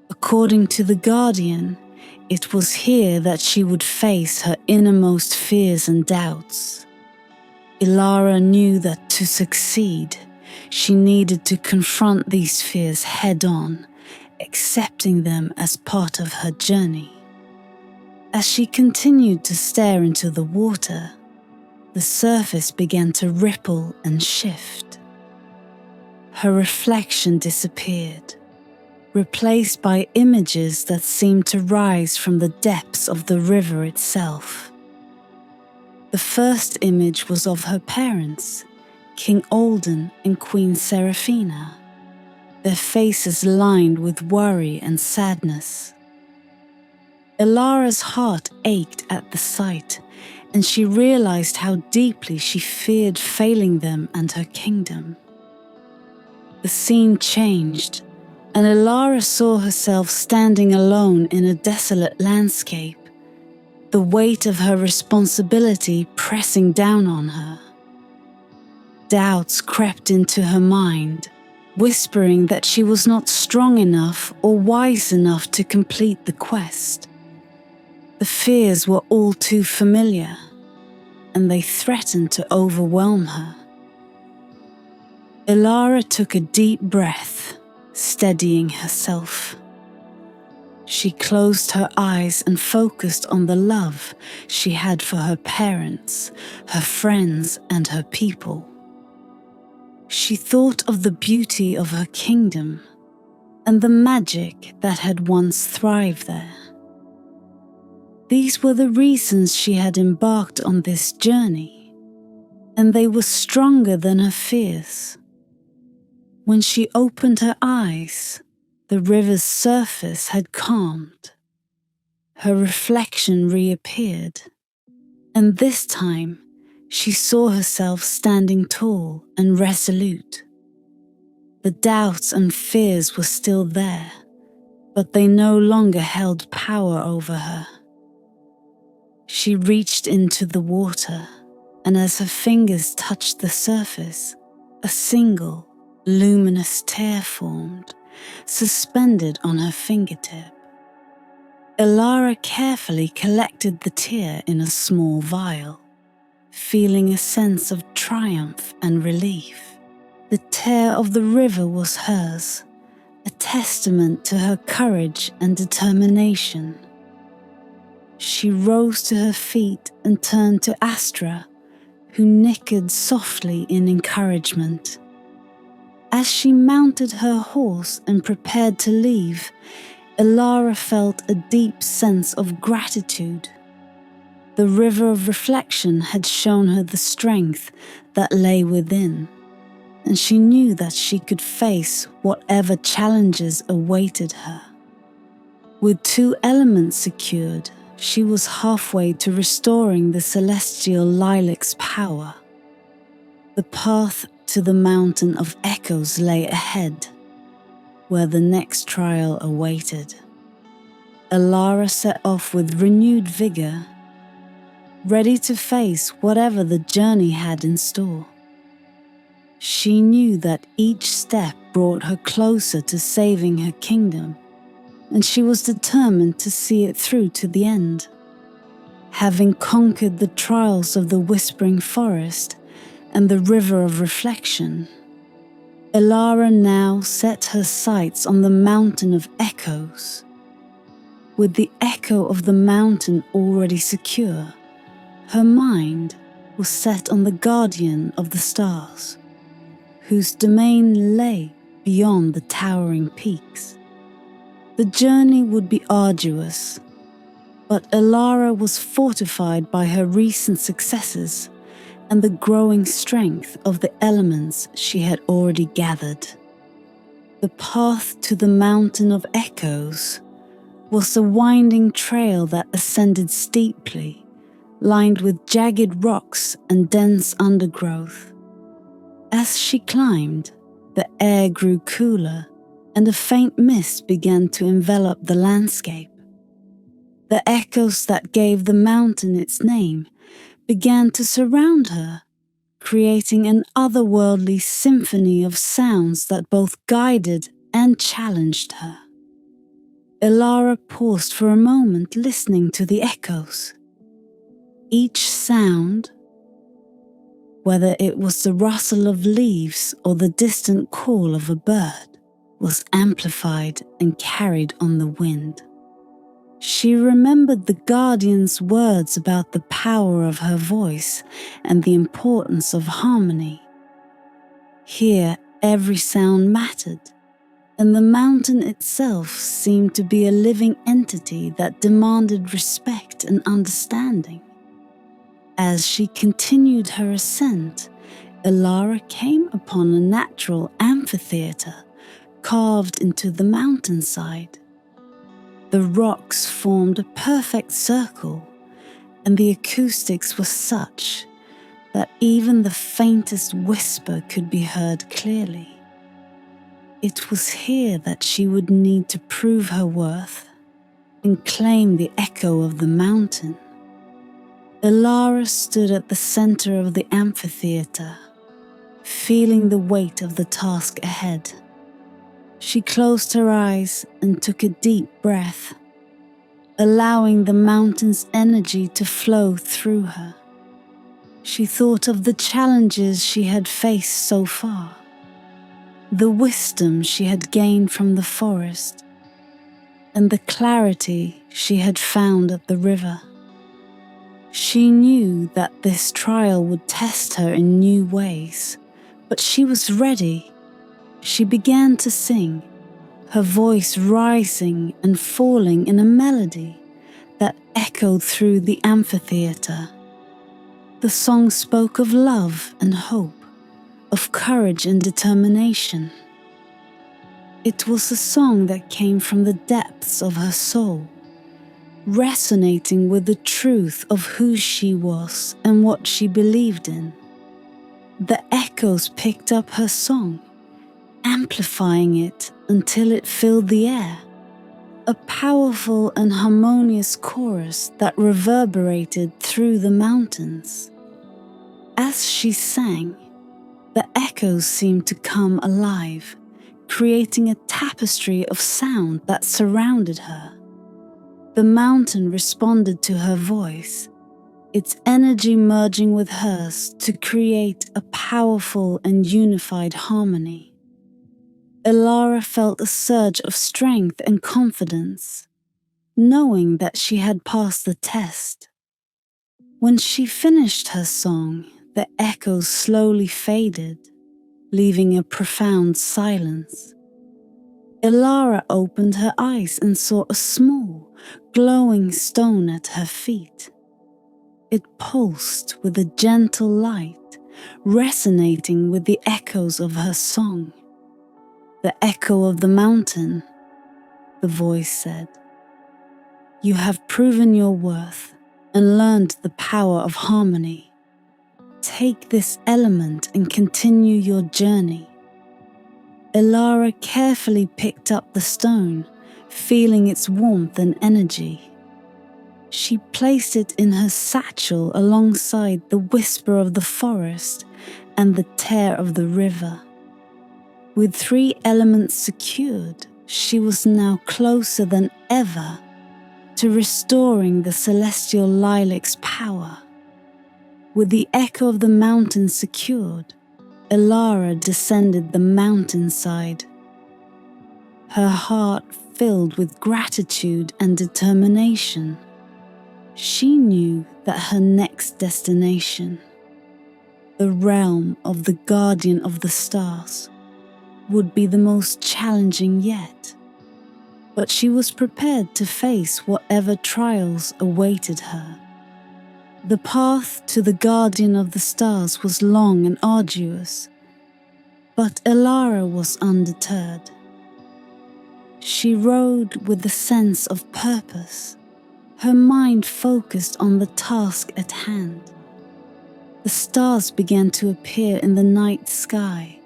According to the Guardian, it was here that she would face her innermost fears and doubts. Ilara knew that to succeed, she needed to confront these fears head-on, accepting them as part of her journey. As she continued to stare into the water, the surface began to ripple and shift. Her reflection disappeared, replaced by images that seemed to rise from the depths of the river itself. The first image was of her parents, King Alden and Queen Seraphina, their faces lined with worry and sadness. Ilara's heart ached at the sight, and she realized how deeply she feared failing them and her kingdom. The scene changed, and Ilara saw herself standing alone in a desolate landscape, the weight of her responsibility pressing down on her. Doubts crept into her mind, whispering that she was not strong enough or wise enough to complete the quest. The fears were all too familiar, and they threatened to overwhelm her. Ilara took a deep breath, steadying herself. She closed her eyes and focused on the love she had for her parents, her friends, and her people. She thought of the beauty of her kingdom and the magic that had once thrived there. These were the reasons she had embarked on this journey, and they were stronger than her fears. When she opened her eyes, the river's surface had calmed. Her reflection reappeared, and this time she saw herself standing tall and resolute. The doubts and fears were still there, but they no longer held power over her. She reached into the water, and as her fingers touched the surface, a single, luminous tear formed, suspended on her fingertip. Ilara carefully collected the tear in a small vial, feeling a sense of triumph and relief. The tear of the river was hers, a testament to her courage and determination. She rose to her feet and turned to Astra, who nickered softly in encouragement. As she mounted her horse and prepared to leave, Ilara felt a deep sense of gratitude. The river of reflection had shown her the strength that lay within, and she knew that she could face whatever challenges awaited her. With 2 elements secured, she was halfway to restoring the celestial Lilac's power. The path to the mountain of echoes lay ahead, where the next trial awaited. Ilara set off with renewed vigor, ready to face whatever the journey had in store. She knew that each step brought her closer to saving her kingdom, and she was determined to see it through to the end. Having conquered the trials of the Whispering Forest and the River of Reflection, Ilara now set her sights on the Mountain of Echoes. With the echo of the mountain already secure, her mind was set on the Guardian of the Stars, whose domain lay beyond the towering peaks. The journey would be arduous, but Ilara was fortified by her recent successes and the growing strength of the elements she had already gathered. The path to the Mountain of Echoes was a winding trail that ascended steeply, lined with jagged rocks and dense undergrowth. As she climbed, the air grew cooler and a faint mist began to envelop the landscape. The echoes that gave the mountain its name began to surround her, creating an otherworldly symphony of sounds that both guided and challenged her. Ilara paused for a moment, listening to the echoes. Each sound, whether it was the rustle of leaves or the distant call of a bird, was amplified and carried on the wind. She remembered the Guardian's words about the power of her voice and the importance of harmony. Here, every sound mattered, and the mountain itself seemed to be a living entity that demanded respect and understanding. As she continued her ascent, Ilara came upon a natural amphitheater carved into the mountainside. The rocks formed a perfect circle, and the acoustics were such that even the faintest whisper could be heard clearly. It was here that she would need to prove her worth and claim the echo of the mountain. Ilara stood at the center of the amphitheater, feeling the weight of the task ahead. She closed her eyes and took a deep breath, allowing the mountain's energy to flow through her. She thought of the challenges she had faced so far, the wisdom she had gained from the forest, and the clarity she had found at the river. She knew that this trial would test her in new ways, but she was ready. She began to sing, her voice rising and falling in a melody that echoed through the amphitheater. The song spoke of love and hope, of courage and determination. It was a song that came from the depths of her soul, resonating with the truth of who she was and what she believed in. The echoes picked up her song, amplifying it until it filled the air, a powerful and harmonious chorus that reverberated through the mountains. As she sang, the echoes seemed to come alive, creating a tapestry of sound that surrounded her. The mountain responded to her voice, its energy merging with hers to create a powerful and unified harmony. Elara felt a surge of strength and confidence, knowing that she had passed the test. When she finished her song, the echoes slowly faded, leaving a profound silence. Elara opened her eyes and saw a small, glowing stone at her feet. It pulsed with a gentle light, resonating with the echoes of her song. "The echo of the mountain," the voice said. "You have proven your worth and learned the power of harmony. Take this element and continue your journey." Elara carefully picked up the stone, feeling its warmth and energy. She placed it in her satchel alongside the whisper of the forest and the tear of the river. With 3 elements secured, she was now closer than ever to restoring the celestial lilac's power. With the echo of the mountain secured, Elara descended the mountainside, her heart filled with gratitude and determination. She knew that her next destination, the realm of the guardian of the stars, would be the most challenging yet. But she was prepared to face whatever trials awaited her. The path to the guardian of the stars was long and arduous, but Elara was undeterred. She rode with a sense of purpose, her mind focused on the task at hand. The stars began to appear in the night sky,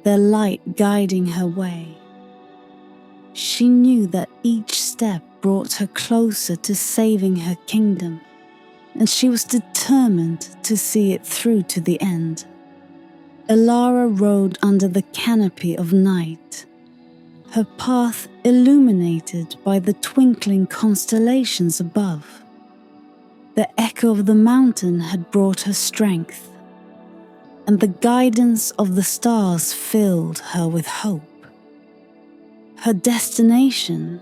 their light guiding her way. She knew that each step brought her closer to saving her kingdom, and she was determined to see it through to the end. Elara rode under the canopy of night, her path illuminated by the twinkling constellations above. The echo of the mountain had brought her strength, and the guidance of the stars filled her with hope. Her destination,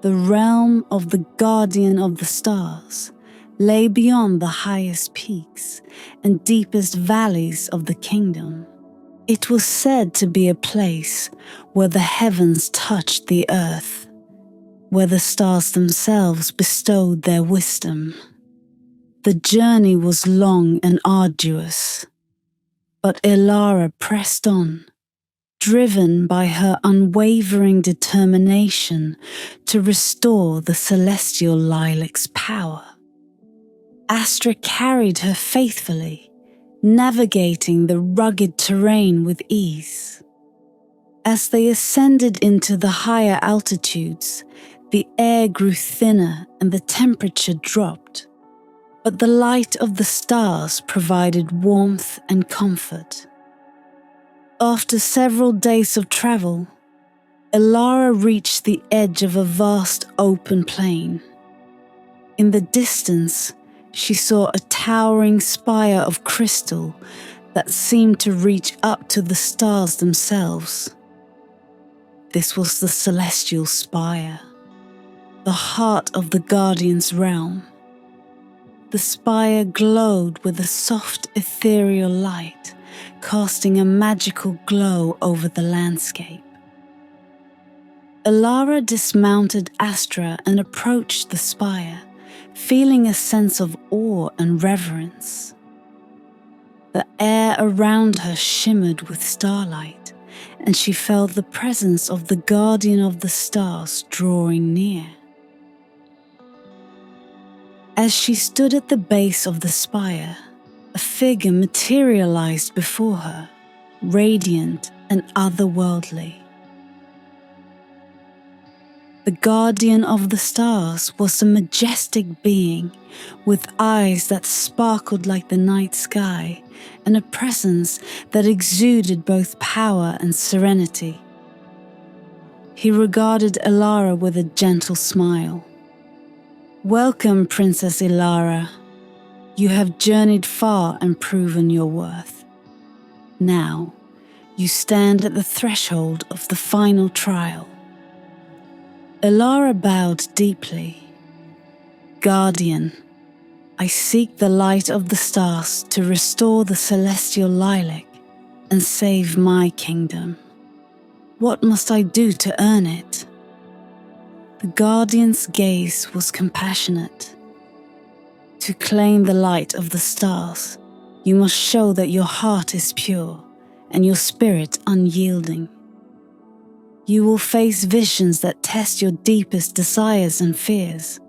the realm of the guardian of the stars, lay beyond the highest peaks and deepest valleys of the kingdom. It was said to be a place where the heavens touched the earth, where the stars themselves bestowed their wisdom. The journey was long and arduous, but Elara pressed on, driven by her unwavering determination to restore the celestial lilac's power. Astra carried her faithfully, navigating the rugged terrain with ease. As they ascended into the higher altitudes, the air grew thinner and the temperature dropped, but the light of the stars provided warmth and comfort. After several days of travel, Elara reached the edge of a vast open plain. In the distance, she saw a towering spire of crystal that seemed to reach up to the stars themselves. This was the celestial spire, the heart of the Guardian's realm. The spire glowed with a soft ethereal light, casting a magical glow over the landscape. Elara dismounted Astra and approached the spire, feeling a sense of awe and reverence. The air around her shimmered with starlight, and she felt the presence of the guardian of the stars drawing near. As she stood at the base of the spire, a figure materialized before her, radiant and otherworldly. The guardian of the stars was a majestic being with eyes that sparkled like the night sky and a presence that exuded both power and serenity. He regarded Elara with a gentle smile. "Welcome, Princess Elara. You have journeyed far and proven your worth. Now, you stand at the threshold of the final trial." Elara bowed deeply. "Guardian, I seek the light of the stars to restore the celestial lilac and save my kingdom. What must I do to earn it?" The guardian's gaze was compassionate. "To claim the light of the stars, you must show that your heart is pure and your spirit unyielding. You will face visions that test your deepest desires and fears.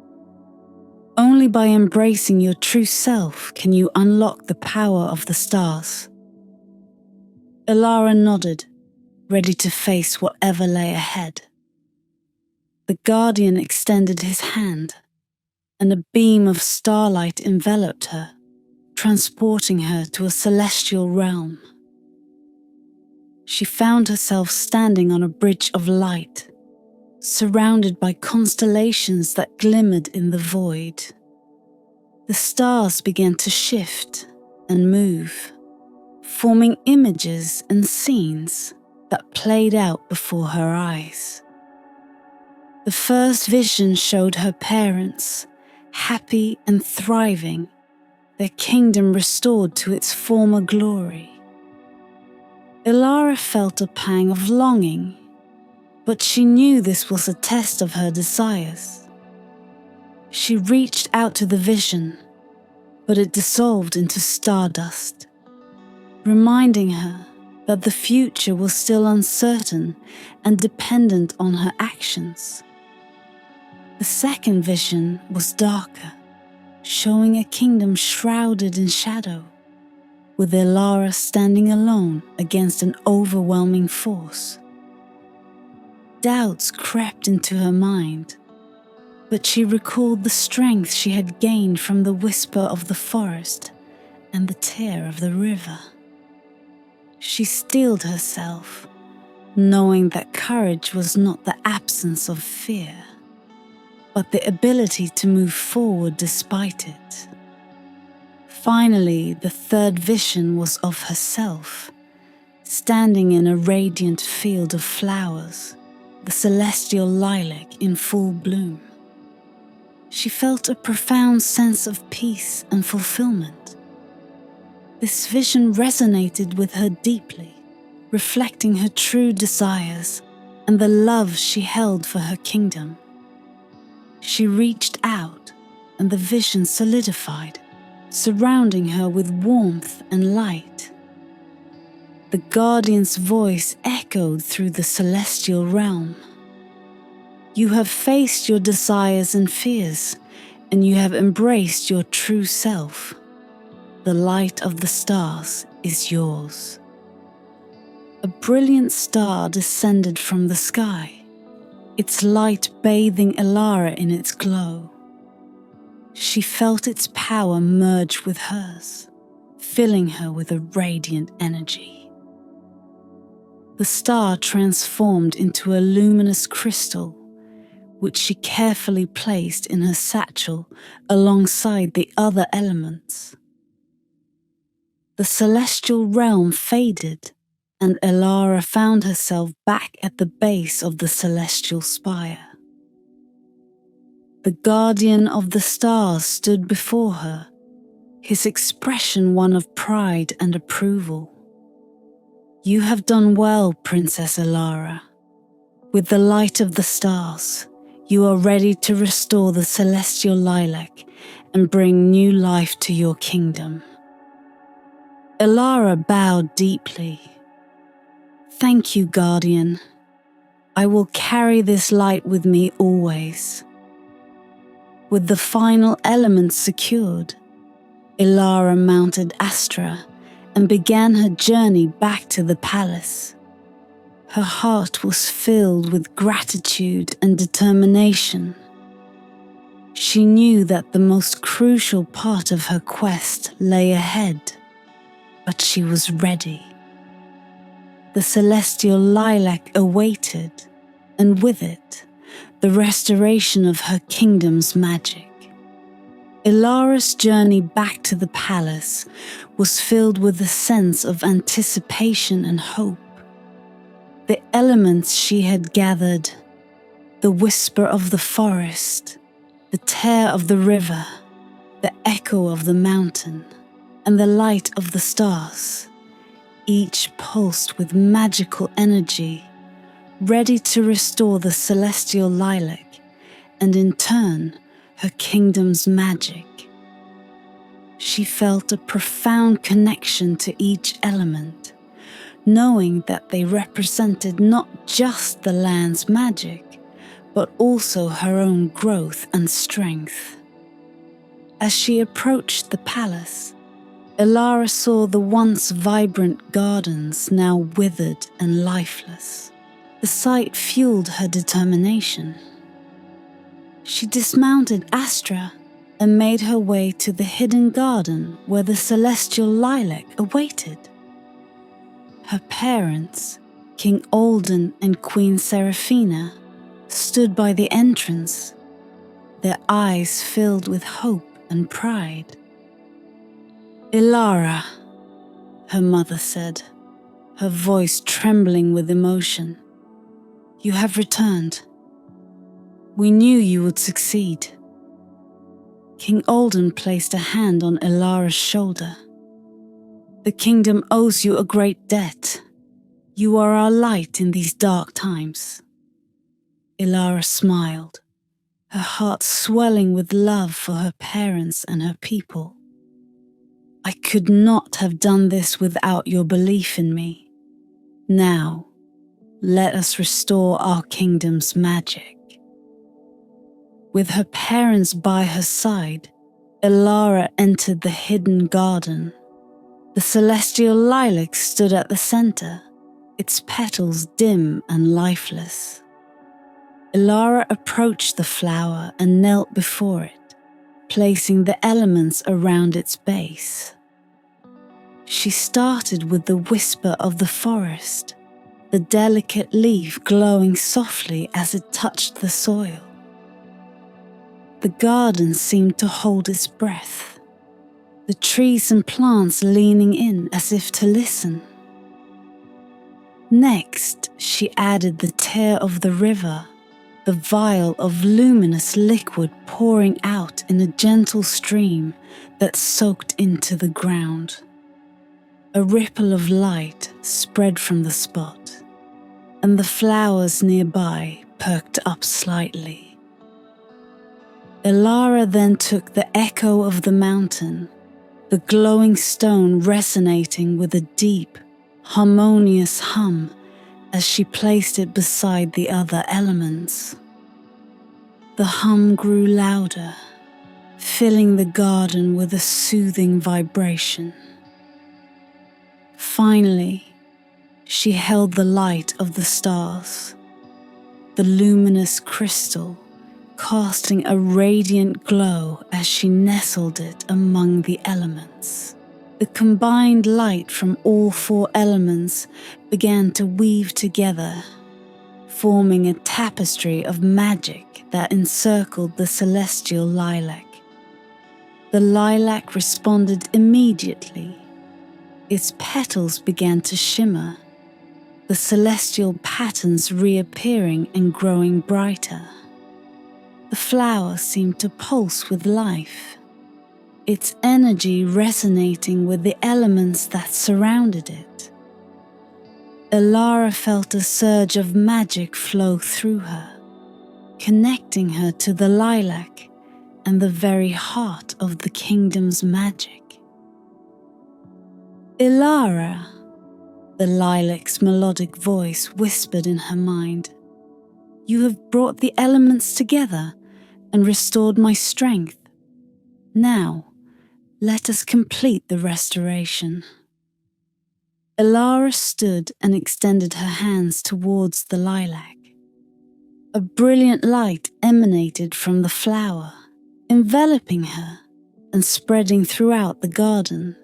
Only by embracing your true self can you unlock the power of the stars." Elara nodded, ready to face whatever lay ahead. The guardian extended his hand, and a beam of starlight enveloped her, transporting her to a celestial realm. She found herself standing on a bridge of light, surrounded by constellations that glimmered in the void. The stars began to shift and move, forming images and scenes that played out before her eyes. The first vision showed her parents, happy and thriving, their kingdom restored to its former glory. Elara felt a pang of longing, but she knew this was a test of her desires. She reached out to the vision, but it dissolved into stardust, reminding her that the future was still uncertain and dependent on her actions. The second vision was darker, showing a kingdom shrouded in shadow, with Elara standing alone against an overwhelming force. Doubts crept into her mind, but she recalled the strength she had gained from the whisper of the forest and the tear of the river. She steeled herself, knowing that courage was not the absence of fear, but the ability to move forward despite it. Finally, the third vision was of herself, standing in a radiant field of flowers, the celestial lilac in full bloom. She felt a profound sense of peace and fulfillment. This vision resonated with her deeply, reflecting her true desires and the love she held for her kingdom. She reached out, and the vision solidified, surrounding her with warmth and light. The guardian's voice echoed through the celestial realm. "You have faced your desires and fears, and you have embraced your true self. The light of the stars is yours." A brilliant star descended from the sky, its light bathing Elara in its glow. She felt its power merge with hers, filling her with a radiant energy. The star transformed into a luminous crystal, which she carefully placed in her satchel alongside the other elements. The celestial realm faded, and Elara found herself back at the base of the celestial spire. The guardian of the stars stood before her, his expression one of pride and approval. "You have done well, Princess Elara. With the light of the stars, you are ready to restore the celestial lilac and bring new life to your kingdom." Elara bowed deeply. "Thank you, Guardian. I will carry this light with me always." With the final elements secured, Elara mounted Astra and began her journey back to the palace. Her heart was filled with gratitude and determination. She knew that the most crucial part of her quest lay ahead, but she was ready. The celestial lilac awaited, and with it, the restoration of her kingdom's magic. Ilara's journey back to the palace was filled with a sense of anticipation and hope. The elements she had gathered, the whisper of the forest, the tear of the river, the echo of the mountain, and the light of the stars, each pulsed with magical energy, ready to restore the celestial lilac and in turn her kingdom's magic. She felt a profound connection to each element, knowing that they represented not just the land's magic, but also her own growth and strength. As she approached the palace, Ilara saw the once vibrant gardens now withered and lifeless. The sight fueled her determination. She dismounted Astra and made her way to the hidden garden where the celestial lilac awaited. Her parents, King Alden and Queen Seraphina, stood by the entrance, their eyes filled with hope and pride. "Ilara," her mother said, her voice trembling with emotion, "you have returned. We knew you would succeed." King Alden placed a hand on Ilara's shoulder. "The kingdom owes you a great debt. You are our light in these dark times." Ilara smiled, her heart swelling with love for her parents and her people. "I could not have done this without your belief in me. Now, let us restore our kingdom's magic." With her parents by her side, Ilara entered the hidden garden. The celestial lilac stood at the center, its petals dim and lifeless. Ilara approached the flower and knelt before it, placing the elements around its base. She started with the whisper of the forest, the delicate leaf glowing softly as it touched the soil. The garden seemed to hold its breath, the trees and plants leaning in as if to listen. Next, she added the tear of the river, the vial of luminous liquid pouring out in a gentle stream that soaked into the ground. A ripple of light spread from the spot, and the flowers nearby perked up slightly. Ilara then took the echo of the mountain, the glowing stone resonating with a deep, harmonious hum as she placed it beside the other elements. The hum grew louder, filling the garden with a soothing vibration. Finally, she held the light of the stars, the luminous crystal, casting a radiant glow as she nestled it among the elements. The combined light from all four elements began to weave together, forming a tapestry of magic that encircled the celestial lilac. The lilac responded immediately. Its petals began to shimmer, the celestial patterns reappearing and growing brighter. The flower seemed to pulse with life, its energy resonating with the elements that surrounded it. Ilara felt a surge of magic flow through her, connecting her to the lilac and the very heart of the kingdom's magic. "Ilara," the lilac's melodic voice whispered in her mind, "you have brought the elements together and restored my strength. Now, let us complete the restoration." Ilara stood and extended her hands towards the lilac. A brilliant light emanated from the flower, enveloping her and spreading throughout the garden.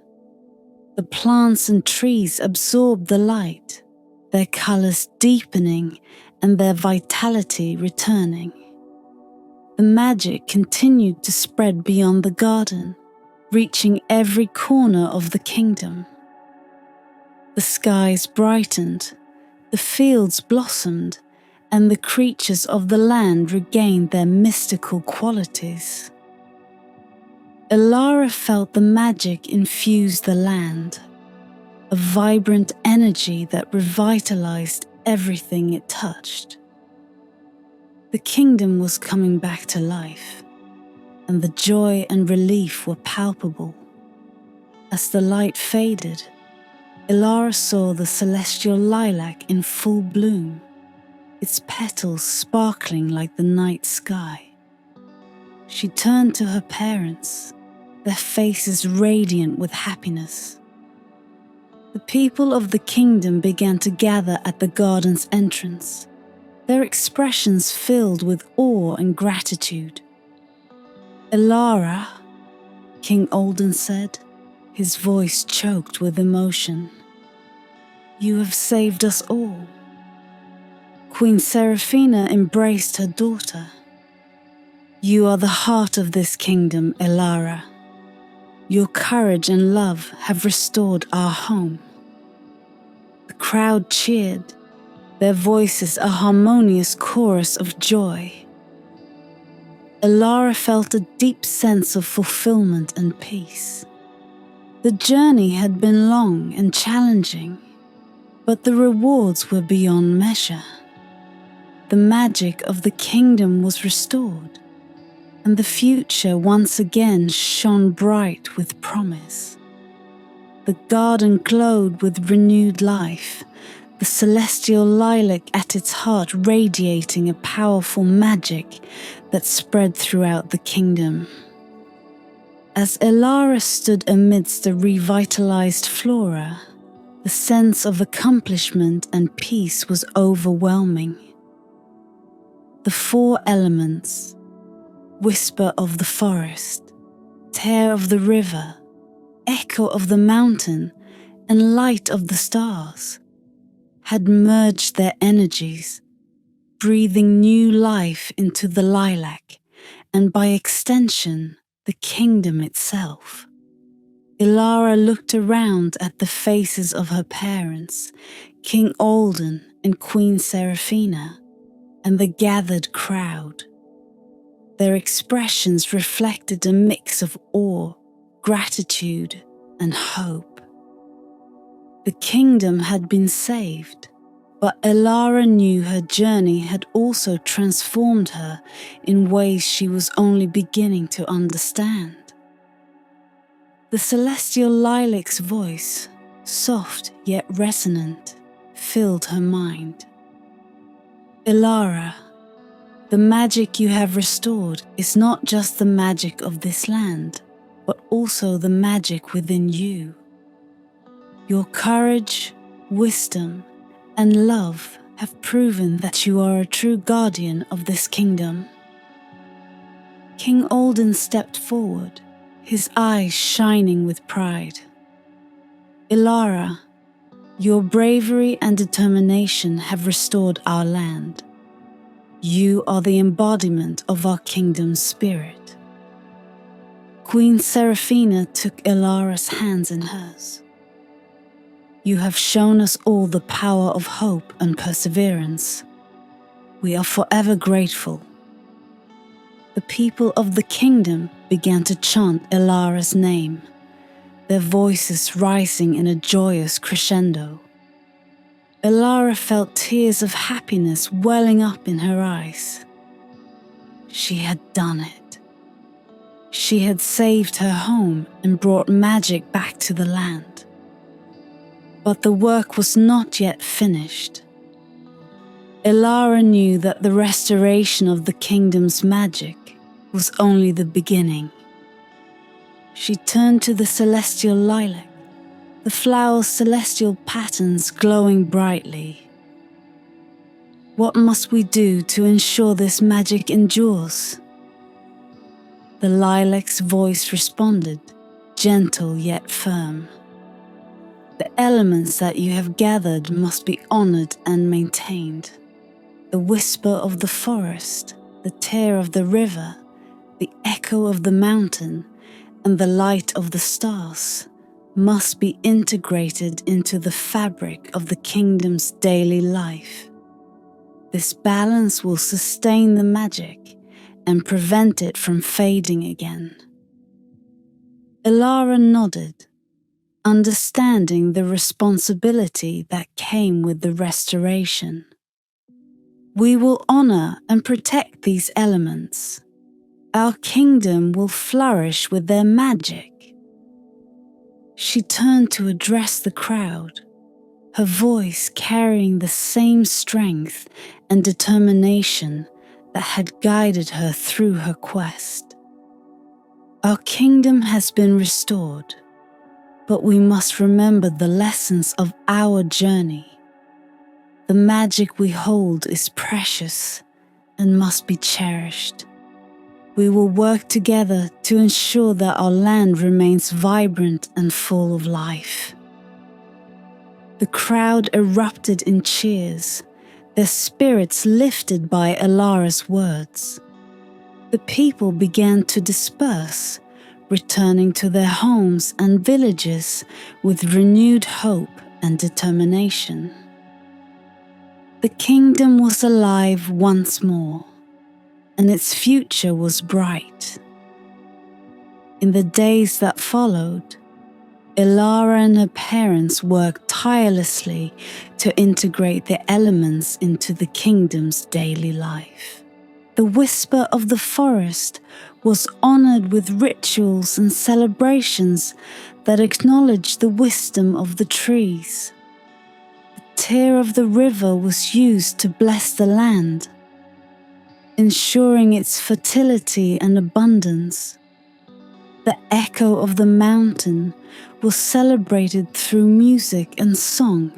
The plants and trees absorbed the light, their colours deepening and their vitality returning. The magic continued to spread beyond the garden, reaching every corner of the kingdom. The skies brightened, the fields blossomed, and the creatures of the land regained their mystical qualities. Ilara felt the magic infuse the land, a vibrant energy that revitalized everything it touched. The kingdom was coming back to life, and the joy and relief were palpable. As the light faded, Ilara saw the celestial lilac in full bloom, its petals sparkling like the night sky. She turned to her parents, their faces radiant with happiness. The people of the kingdom began to gather at the garden's entrance, their expressions filled with awe and gratitude. "Ilara," King Alden said, his voice choked with emotion, "you have saved us all." Queen Seraphina embraced her daughter. "You are the heart of this kingdom, Ilara. Your courage and love have restored our home." The crowd cheered, their voices a harmonious chorus of joy. Ilara felt a deep sense of fulfillment and peace. The journey had been long and challenging, but the rewards were beyond measure. The magic of the kingdom was restored, and the future once again shone bright with promise. The garden glowed with renewed life, the celestial lilac at its heart radiating a powerful magic that spread throughout the kingdom. As Ilara stood amidst the revitalized flora, the sense of accomplishment and peace was overwhelming. The four elements, whisper of the forest, tear of the river, echo of the mountain, and light of the stars, had merged their energies, breathing new life into the lilac, and by extension, the kingdom itself. Ilara looked around at the faces of her parents, King Alden and Queen Seraphina, and the gathered crowd. Their expressions reflected a mix of awe, gratitude, and hope. The kingdom had been saved, but Ilara knew her journey had also transformed her in ways she was only beginning to understand. The celestial lilac's voice, soft yet resonant, filled her mind. "Ilara, the magic you have restored is not just the magic of this land, but also the magic within you. Your courage, wisdom, and love have proven that you are a true guardian of this kingdom." King Alden stepped forward, his eyes shining with pride. "Ilara, your bravery and determination have restored our land. You are the embodiment of our kingdom's spirit." Queen Seraphina took Ilara's hands in hers. "You have shown us all the power of hope and perseverance. We are forever grateful." The people of the kingdom began to chant Ilara's name, their voices rising in a joyous crescendo. Ilara felt tears of happiness welling up in her eyes. She had done it. She had saved her home and brought magic back to the land. But the work was not yet finished. Ilara knew that the restoration of the kingdom's magic was only the beginning. She turned to the celestial lilac, the flower's celestial patterns glowing brightly. What must we do to ensure this magic endures? The lilac's voice responded, gentle yet firm. The elements that you have gathered must be honored and maintained. The whisper of the forest, the tear of the river, the echo of the mountain, and the light of the stars must be integrated into the fabric of the kingdom's daily life. This balance will sustain the magic and prevent it from fading again. Ilara nodded, understanding the responsibility that came with the restoration. We will honor and protect these elements. Our kingdom will flourish with their magic. She turned to address the crowd, her voice carrying the same strength and determination that had guided her through her quest. Our kingdom has been restored, but we must remember the lessons of our journey. The magic we hold is precious and must be cherished. We will work together to ensure that our land remains vibrant and full of life. The crowd erupted in cheers, their spirits lifted by Ilara's words. The people began to disperse, returning to their homes and villages with renewed hope and determination. The kingdom was alive once more, and its future was bright. In the days that followed, Ilara and her parents worked tirelessly to integrate the elements into the kingdom's daily life. The whisper of the forest was honored with rituals and celebrations that acknowledged the wisdom of the trees. The tear of the river was used to bless the land, ensuring its fertility and abundance. The echo of the mountain was celebrated through music and song,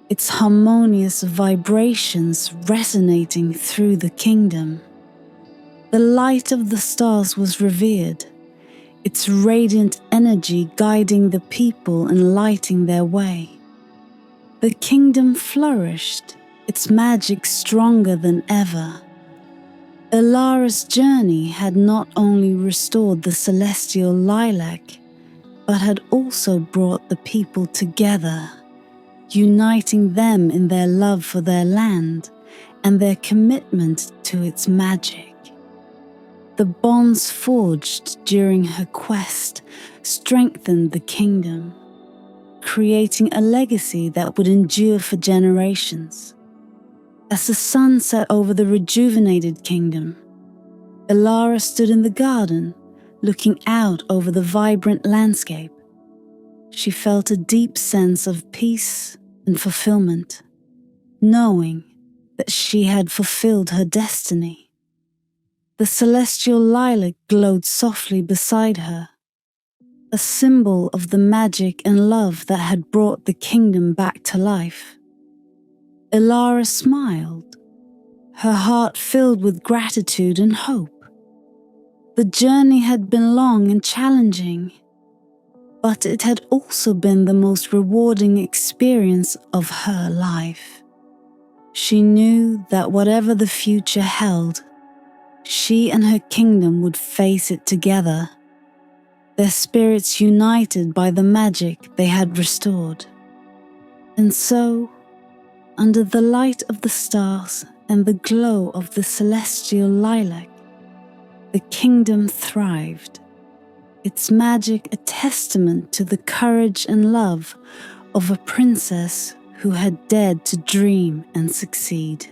its harmonious vibrations resonating through the kingdom. The light of the stars was revered, its radiant energy guiding the people and lighting their way. The kingdom flourished, its magic stronger than ever. Ilara's journey had not only restored the celestial lilac, but had also brought the people together, uniting them in their love for their land and their commitment to its magic. The bonds forged during her quest strengthened the kingdom, creating a legacy that would endure for generations. As the sun set over the rejuvenated kingdom, Ilara stood in the garden, looking out over the vibrant landscape. She felt a deep sense of peace and fulfillment, knowing that she had fulfilled her destiny. The celestial lilac glowed softly beside her, a symbol of the magic and love that had brought the kingdom back to life. Ilara smiled, her heart filled with gratitude and hope. The journey had been long and challenging, but it had also been the most rewarding experience of her life. She knew that whatever the future held, she and her kingdom would face it together, their spirits united by the magic they had restored. And so, under the light of the stars and the glow of the celestial lilac, the kingdom thrived, its magic a testament to the courage and love of a princess who had dared to dream and succeed.